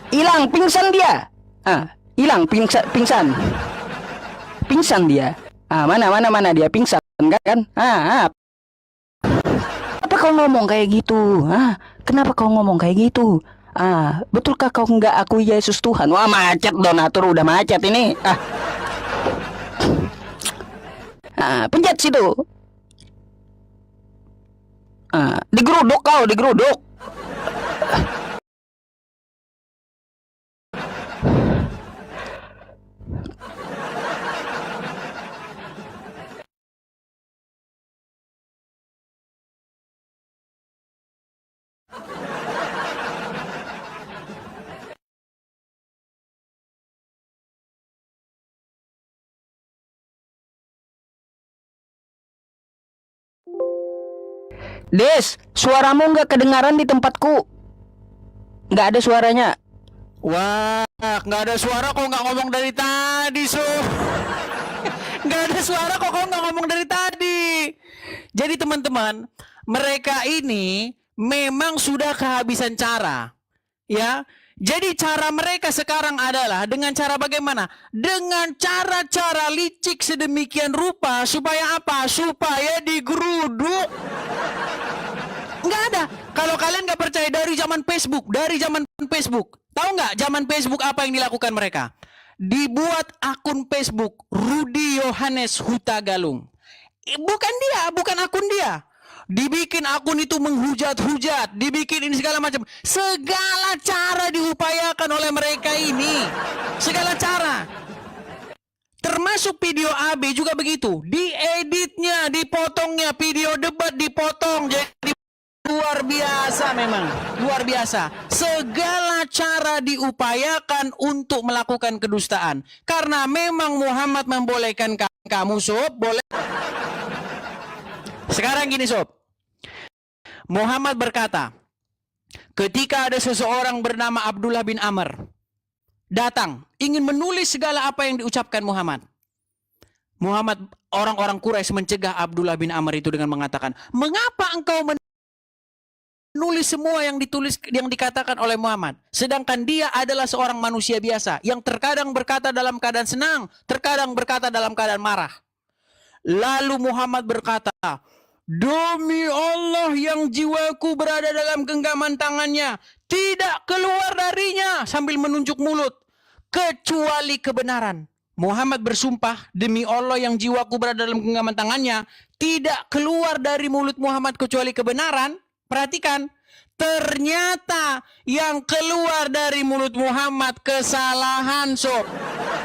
Hilang, pingsan dia. Hilang, pingsan. Pingsan dia. Mana dia pingsan kan? Apa kau ngomong kayak gitu? Kenapa kau ngomong kayak gitu? Betulkah kau nggak akui Yesus Tuhan? Wah, macet donatur, udah macet ini. Pencet situ. Digeruduk kau, digeruduk. Des, suaramu nggak kedengaran di tempatku. Nggak ada suaranya. Wah, nggak ada suara kok nggak ngomong dari tadi, Nggak ada suara kok nggak ngomong dari tadi. Jadi teman-teman, mereka ini memang sudah kehabisan cara. Ya, jadi cara mereka sekarang adalah dengan cara bagaimana? Dengan cara-cara licik sedemikian rupa supaya apa? Supaya digeruduk. Nggak ada. Kalau kalian nggak percaya dari zaman Facebook, tahu nggak zaman Facebook apa yang dilakukan mereka? Dibuat akun Facebook Rudi Yohanes Huta Galung. Bukan dia, bukan akun dia. dibikin akun itu menghujat-hujat, dibikin ini segala macam. Segala cara diupayakan oleh mereka ini. Segala cara. Termasuk video AB juga begitu. Dieditnya, dipotongnya, video debat dipotong. Jadi luar biasa memang. Luar biasa. Segala cara diupayakan untuk melakukan kedustaan. Karena memang Muhammad membolehkan kamu, Sob. Boleh. Sekarang gini, Sob. Muhammad berkata, ketika ada seseorang bernama Abdullah bin Amr datang, ingin menulis segala apa yang diucapkan Muhammad. Orang-orang Quraisy mencegah Abdullah bin Amr itu dengan mengatakan, mengapa engkau menulis semua yang dikatakan oleh Muhammad, sedangkan dia adalah seorang manusia biasa yang terkadang berkata dalam keadaan senang, terkadang berkata dalam keadaan marah. Lalu Muhammad berkata, demi Allah yang jiwaku berada dalam genggaman tangannya, tidak keluar darinya, sambil menunjuk mulut, kecuali kebenaran. Muhammad bersumpah, demi Allah yang jiwaku berada dalam genggaman tangannya, tidak keluar dari mulut Muhammad kecuali kebenaran. Perhatikan, ternyata yang keluar dari mulut Muhammad kesalahan, Sob.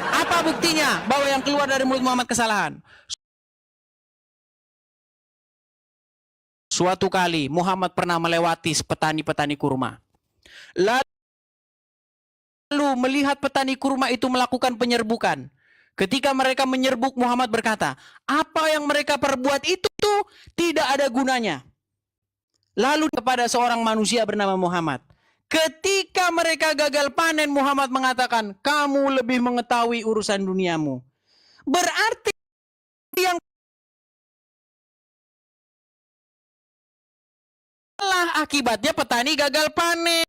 Apa buktinya bahwa yang keluar dari mulut Muhammad kesalahan? Suatu kali Muhammad pernah melewati petani-petani kurma. Lalu melihat petani kurma itu melakukan penyerbukan. Ketika mereka menyerbuk, Muhammad berkata, apa yang mereka perbuat itu tidak ada gunanya. Lalu kepada seorang manusia bernama Muhammad. Ketika mereka gagal panen, Muhammad mengatakan, kamu lebih mengetahui urusan duniamu. Berarti yang akibatnya petani gagal panen.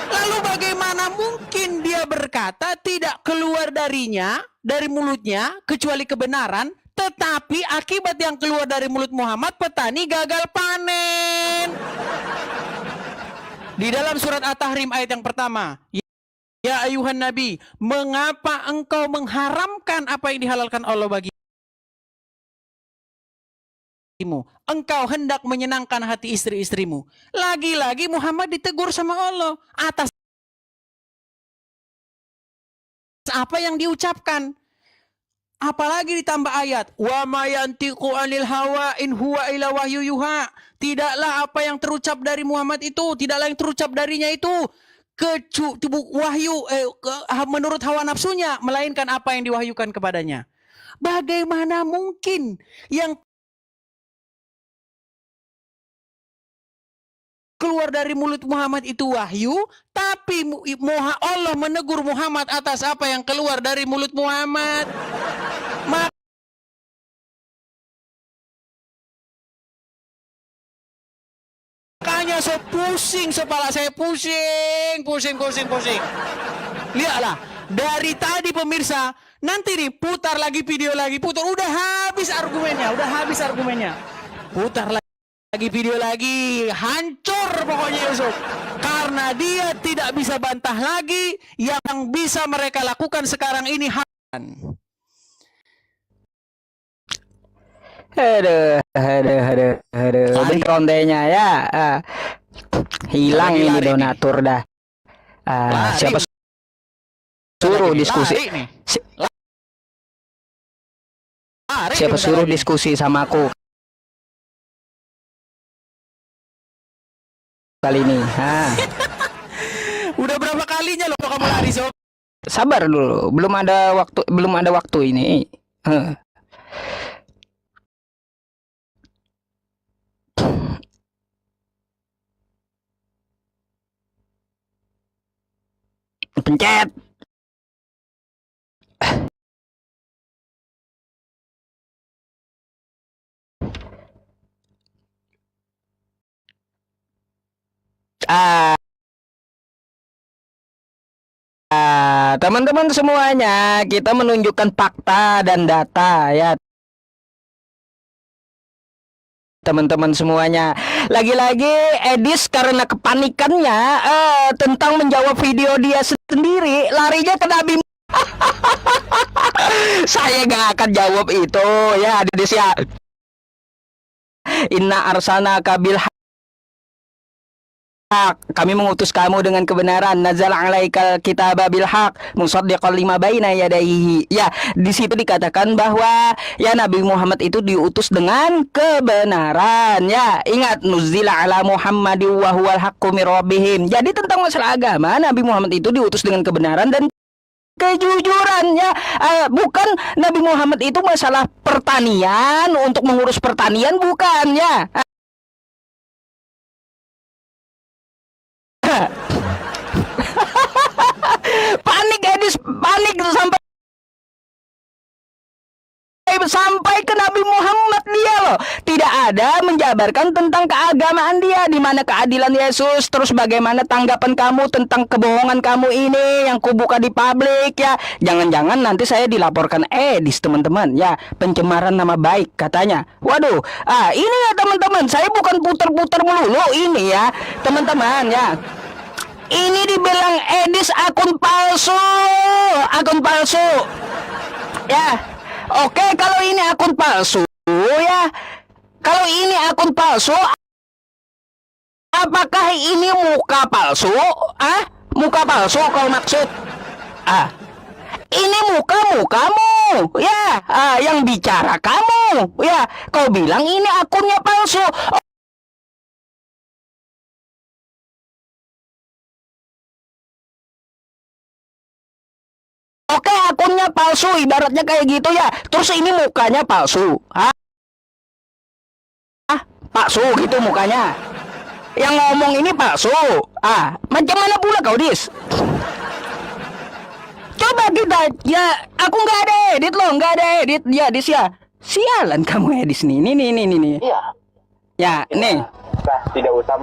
Lalu bagaimana mungkin dia berkata tidak keluar darinya, dari mulutnya, kecuali kebenaran, tetapi akibat yang keluar dari mulut Muhammad, petani gagal panen. Di dalam surat At-Tahrim ayat yang pertama, ya ayuhan Nabi, mengapa engkau mengharamkan apa yang dihalalkan Allah bagimu? Engkau hendak menyenangkan hati istri-istrimu. Lagi-lagi Muhammad ditegur sama Allah atas apa yang diucapkan. Apalagi ditambah ayat, wa ma yantiqu anil hawa in huwa illa wahyu yuha. Tidaklah apa yang terucap dari Muhammad itu, tidaklah yang terucap darinya itu wahyu menurut hawa nafsunya, melainkan apa yang diwahyukan kepadanya. Bagaimana mungkin yang keluar dari mulut Muhammad itu wahyu, tapi Allah menegur Muhammad atas apa yang keluar dari mulut Muhammad. Makanya pusing kepala saya, pusing. Lihatlah, dari tadi pemirsa, nanti nih putar lagi video lagi, udah habis argumennya. Putar lagi video lagi, hancur pokoknya Yusuf. Karena dia tidak bisa bantah lagi, yang bisa mereka lakukan sekarang ini Aduh. Bentar kontenya ya. Hilang ini donatur dah. Siapa suruh diskusi? Siapa suruh diskusi sama aku kali ini? Udah berapa kalinya loh kamu lari, Sob? Sabar dulu, belum ada waktu ini. Pencet. Teman-teman semuanya, kita menunjukkan fakta dan data ya. Teman-teman semuanya, lagi-lagi Edis karena kepanikannya tentang menjawab video dia sendiri, larinya ke Nabi. Saya gak akan jawab itu ya, Edis ya. Inna arsalnaka bil haq. Kami mengutus kamu dengan kebenaran. Nazal 'alaikal kitaba bil haq musaddiqan lima baina yadayhi. Ya, di situ dikatakan bahwa ya Nabi Muhammad itu diutus dengan kebenaran. Ya, ingat nuzila ala Muhammadin wa huwal haqqu mir rabbihim. Jadi tentang masalah agama, Nabi Muhammad itu diutus dengan kebenaran dan kejujuran ya. Bukan Nabi Muhammad itu masalah pertanian, untuk mengurus pertanian, bukan ya. Panik Edis, panik sampai ke Nabi Muhammad dia loh. Tidak ada menjabarkan tentang keagamaan dia, di mana keadilan Yesus. Terus bagaimana tanggapan kamu tentang kebohongan kamu ini yang kubuka di publik ya. Jangan-jangan nanti saya dilaporkan Edis teman-teman ya, pencemaran nama baik katanya. Waduh, ini ya teman-teman, saya bukan puter-puter melulu ini ya teman-teman ya. Ini dibilang Edis akun palsu ya. Oke, kalau ini akun palsu ya, kalau ini akun palsu, apakah ini muka palsu? Muka palsu kau maksud? Ini mukamu ya, yang bicara kamu ya. Kau bilang ini akunnya palsu. Oke, akunnya palsu, ibaratnya kayak gitu ya. Terus ini mukanya palsu. Palsu gitu mukanya. Yang ngomong ini palsu. Macam mana pula kau, Dis? Coba kita, ya, aku nggak ada edit loh, nggak ada edit. Ya, Dis ya. Sialan kamu Edis nih. Nih. Iya. Ya, nih. Nah, tidak usah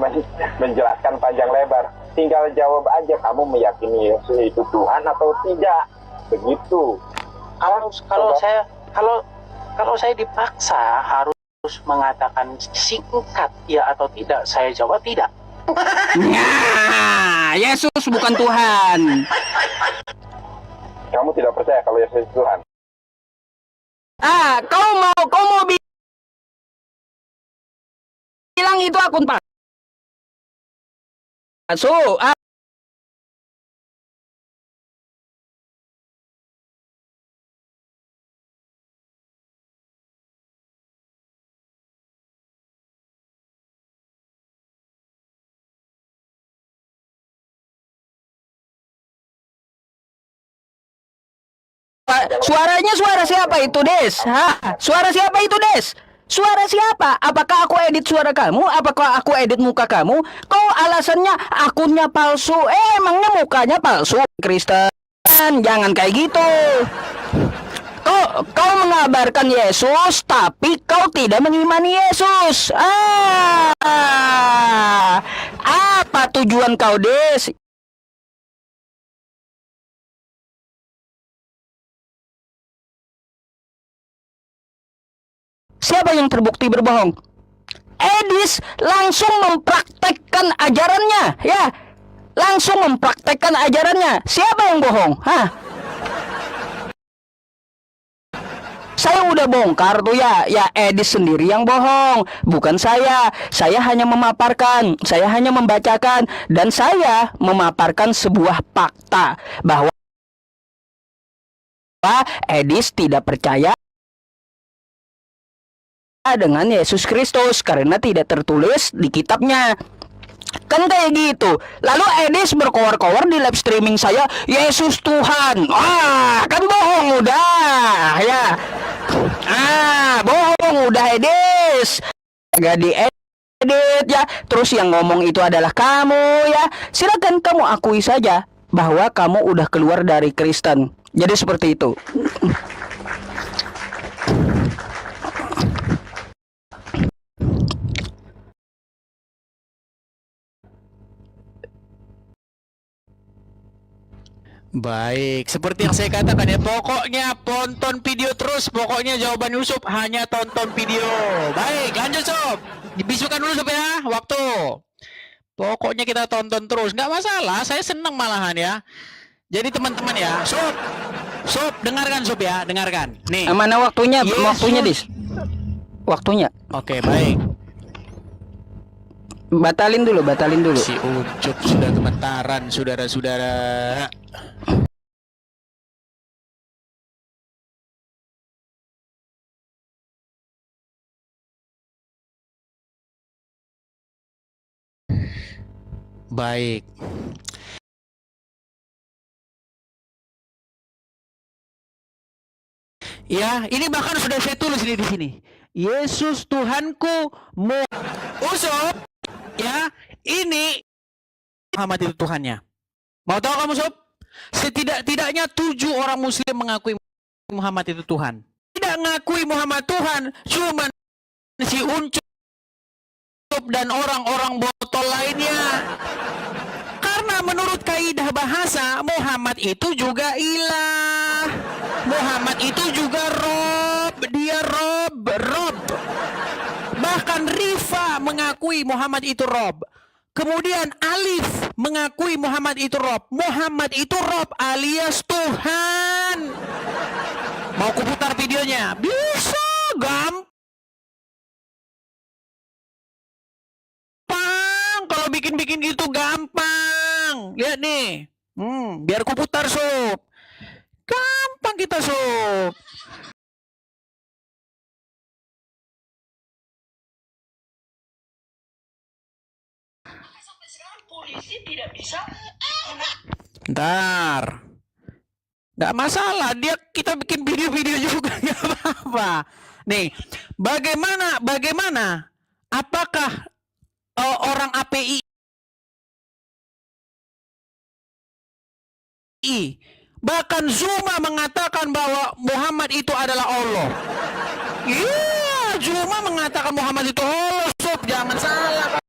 menjelaskan panjang lebar. Tinggal jawab aja, kamu meyakini Yesus itu Tuhan atau tidak. Begitu. Kalau saya dipaksa harus mengatakan singkat ya atau tidak, saya jawab tidak. Nah, Yesus bukan Tuhan. Kamu tidak percaya kalau Yesus itu Tuhan? Kau mau bilang itu akun palsu. Suaranya suara siapa itu, Des? Suara siapa itu, Des? Suara siapa? Apakah aku edit suara kamu? Apakah aku edit muka kamu? Kau alasannya akunnya palsu. Emangnya mukanya palsu, Kristen? Jangan kayak gitu. Kau mengabarkan Yesus, tapi kau tidak mengimani Yesus. Apa tujuan kau, Des? Siapa yang terbukti berbohong? Edis langsung mempraktekkan ajarannya, ya. Langsung mempraktekkan ajarannya. Siapa yang bohong? Saya udah bongkar tuh ya Edis sendiri yang bohong, bukan saya. Saya hanya memaparkan, saya hanya membacakan, dan saya memaparkan sebuah fakta bahwa Edis tidak percaya dengan Yesus Kristus karena tidak tertulis di kitabnya. Kan kayak gitu. Lalu Edis berkoar-koar di live streaming saya, Yesus Tuhan. Kan bohong udah ya. Bohong udah Edis. Gak diedit ya. Terus yang ngomong itu adalah kamu ya. Silakan kamu akui saja bahwa kamu udah keluar dari Kristen. Jadi seperti itu. Baik, seperti yang saya katakan ya, pokoknya tonton video terus. Pokoknya jawaban Yusuf hanya tonton video. Baik, lanjut Sob. Dibisukan dulu Sob ya, waktu. Pokoknya kita tonton terus, nggak masalah. Saya senang malahan ya. Jadi teman-teman ya, Sob, dengarkan Sob ya, dengarkan. Nih. Mana waktunya? Waktunya, Dis. Waktunya. Oke, baik. Batalin dulu, batalin dulu. Si Ucup sudah gemetaran, saudara-saudara. Baik. Ya, ini bahkan sudah saya tulis di sini. Yesus Tuhanku, Ucup. Ya, ini Muhammad itu Tuhannya. Mau tahu kamu, Sob? Setidak-tidaknya 7 orang Muslim mengakui Muhammad itu Tuhan. Tidak mengakui Muhammad Tuhan, cuma si Ucup dan orang-orang botol lainnya. Karena menurut kaidah bahasa, Muhammad itu juga ilah. Muhammad itu juga Rob. Dia Rob. Bahkan Rifa mengakui Muhammad itu Rob. Kemudian Alif mengakui Muhammad itu Rob. Muhammad itu Rob alias Tuhan. Mau kuputar videonya? Bisa, gampang. Kalau bikin-bikin gitu gampang. Lihat nih. Biar kuputar, Sob. Gampang kita, Sob. Polisi tidak bisa. Ntar. Nggak masalah, kita bikin video-video juga nggak apa-apa. Nih, bagaimana? Apakah orang API bahkan Zuma mengatakan bahwa Muhammad itu adalah Allah? Iya, Zuma mengatakan Muhammad itu Allah, Sob, jangan salah.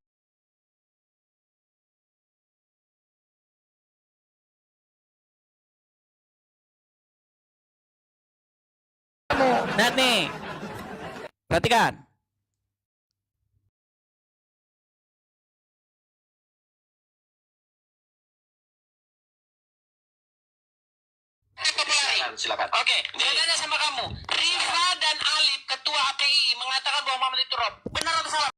Lihat nih, perhatikan. Silakan. Oke, saya tanya sama kamu. Rifa dan Alif, ketua API, mengatakan bahwa Muhammad itu Rob. Benar atau salah?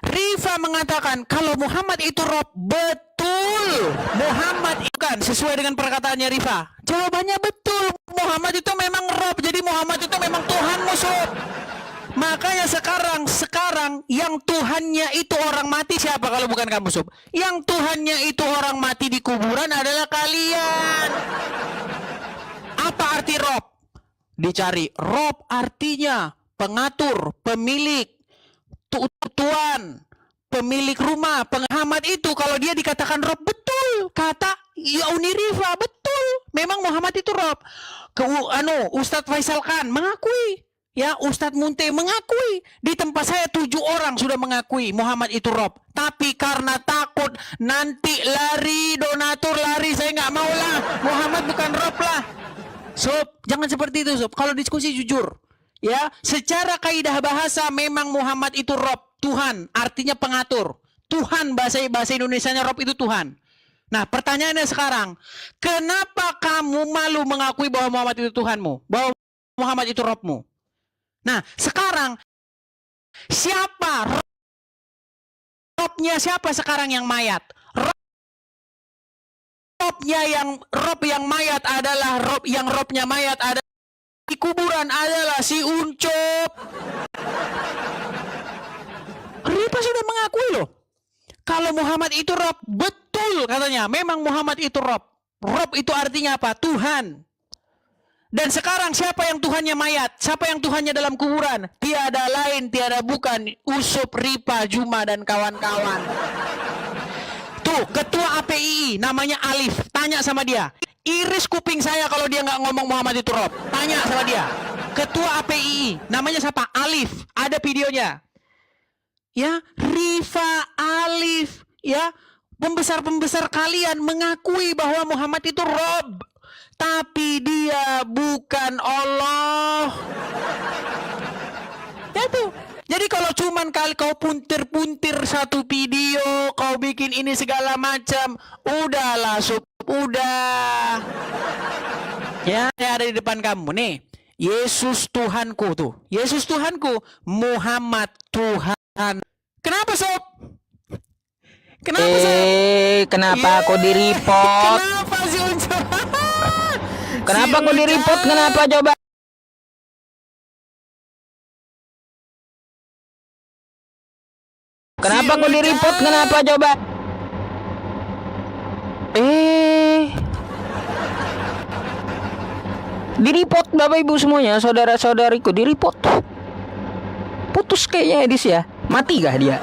Rifa mengatakan kalau Muhammad itu Rob. Betul. Muhammad itu kan sesuai dengan perkataannya Rifa. Jawabannya betul. Muhammad itu memang Rob. Jadi Muhammad itu memang Tuhanmu, Sob. Makanya sekarang yang Tuhannya itu orang mati siapa kalau bukan kamu, Sob? Yang Tuhannya itu orang mati di kuburan adalah kalian. Apa arti Rob? Dicari. Rob artinya pengatur, pemilik, tuan, pemilik rumah, pengamat itu. Kalau dia dikatakan Rob, betul. Kata Yauni Rifa, betul. Memang Muhammad itu Rob. Ustadz Faisal Khan mengakui. Ya, Ustadz Munte mengakui. Di tempat saya 7 orang sudah mengakui Muhammad itu Rob. Tapi karena takut nanti lari, donatur lari, saya nggak mau lah. Muhammad bukan Rob lah. Sob, jangan seperti itu, Sob. Kalau diskusi jujur. Ya, secara kaidah bahasa memang Muhammad itu Rob, Tuhan, artinya pengatur. Tuhan bahasa Indonesianya Rob itu Tuhan. Nah, pertanyaannya sekarang, kenapa kamu malu mengakui bahwa Muhammad itu Tuhanmu? Bahwa Muhammad itu Robmu? Nah, sekarang siapa Robnya, siapa sekarang yang mayat? Rob yang mayat adalah Robnya mayat adalah di kuburan adalah si Ucup. Rifa sudah mengakui loh. Kalau Muhammad itu Rob, betul katanya. Memang Muhammad itu Rob. Rob itu artinya apa? Tuhan. Dan sekarang siapa yang Tuhannya mayat? Siapa yang Tuhannya dalam kuburan? Tiada lain, tiada bukan Ucup, Rifa, Juma, dan kawan-kawan. Tuh, ketua API namanya Alif. Tanya sama dia. Iris kuping saya kalau dia nggak ngomong Muhammad itu Rob. Tanya sama dia. Ketua API namanya siapa? Alif. Ada videonya. Ya, Rifa, Alif, ya, pembesar-pembesar kalian mengakui bahwa Muhammad itu Rob. Tapi dia bukan Allah. Ya tuh. Jadi kalau cuman kali kau puntir-puntir satu video, kau bikin ini segala macam, udahlah, udah. Ya, saya ada di depan kamu nih. Yesus Tuhanku tuh. Yesus Tuhanku. Muhammad Tuhan. Kenapa sob? Kenapa sob? Kenapa Yeah. aku di-report? Kenapa sih Unco? Kenapa Si aku di-report? Unca. Kenapa coba? Kenapa aku di-report? Kenapa coba? Di-report Bapak Ibu semuanya, saudara-saudariku, di-report. Putus kayaknya Edis ya. Mati kah dia?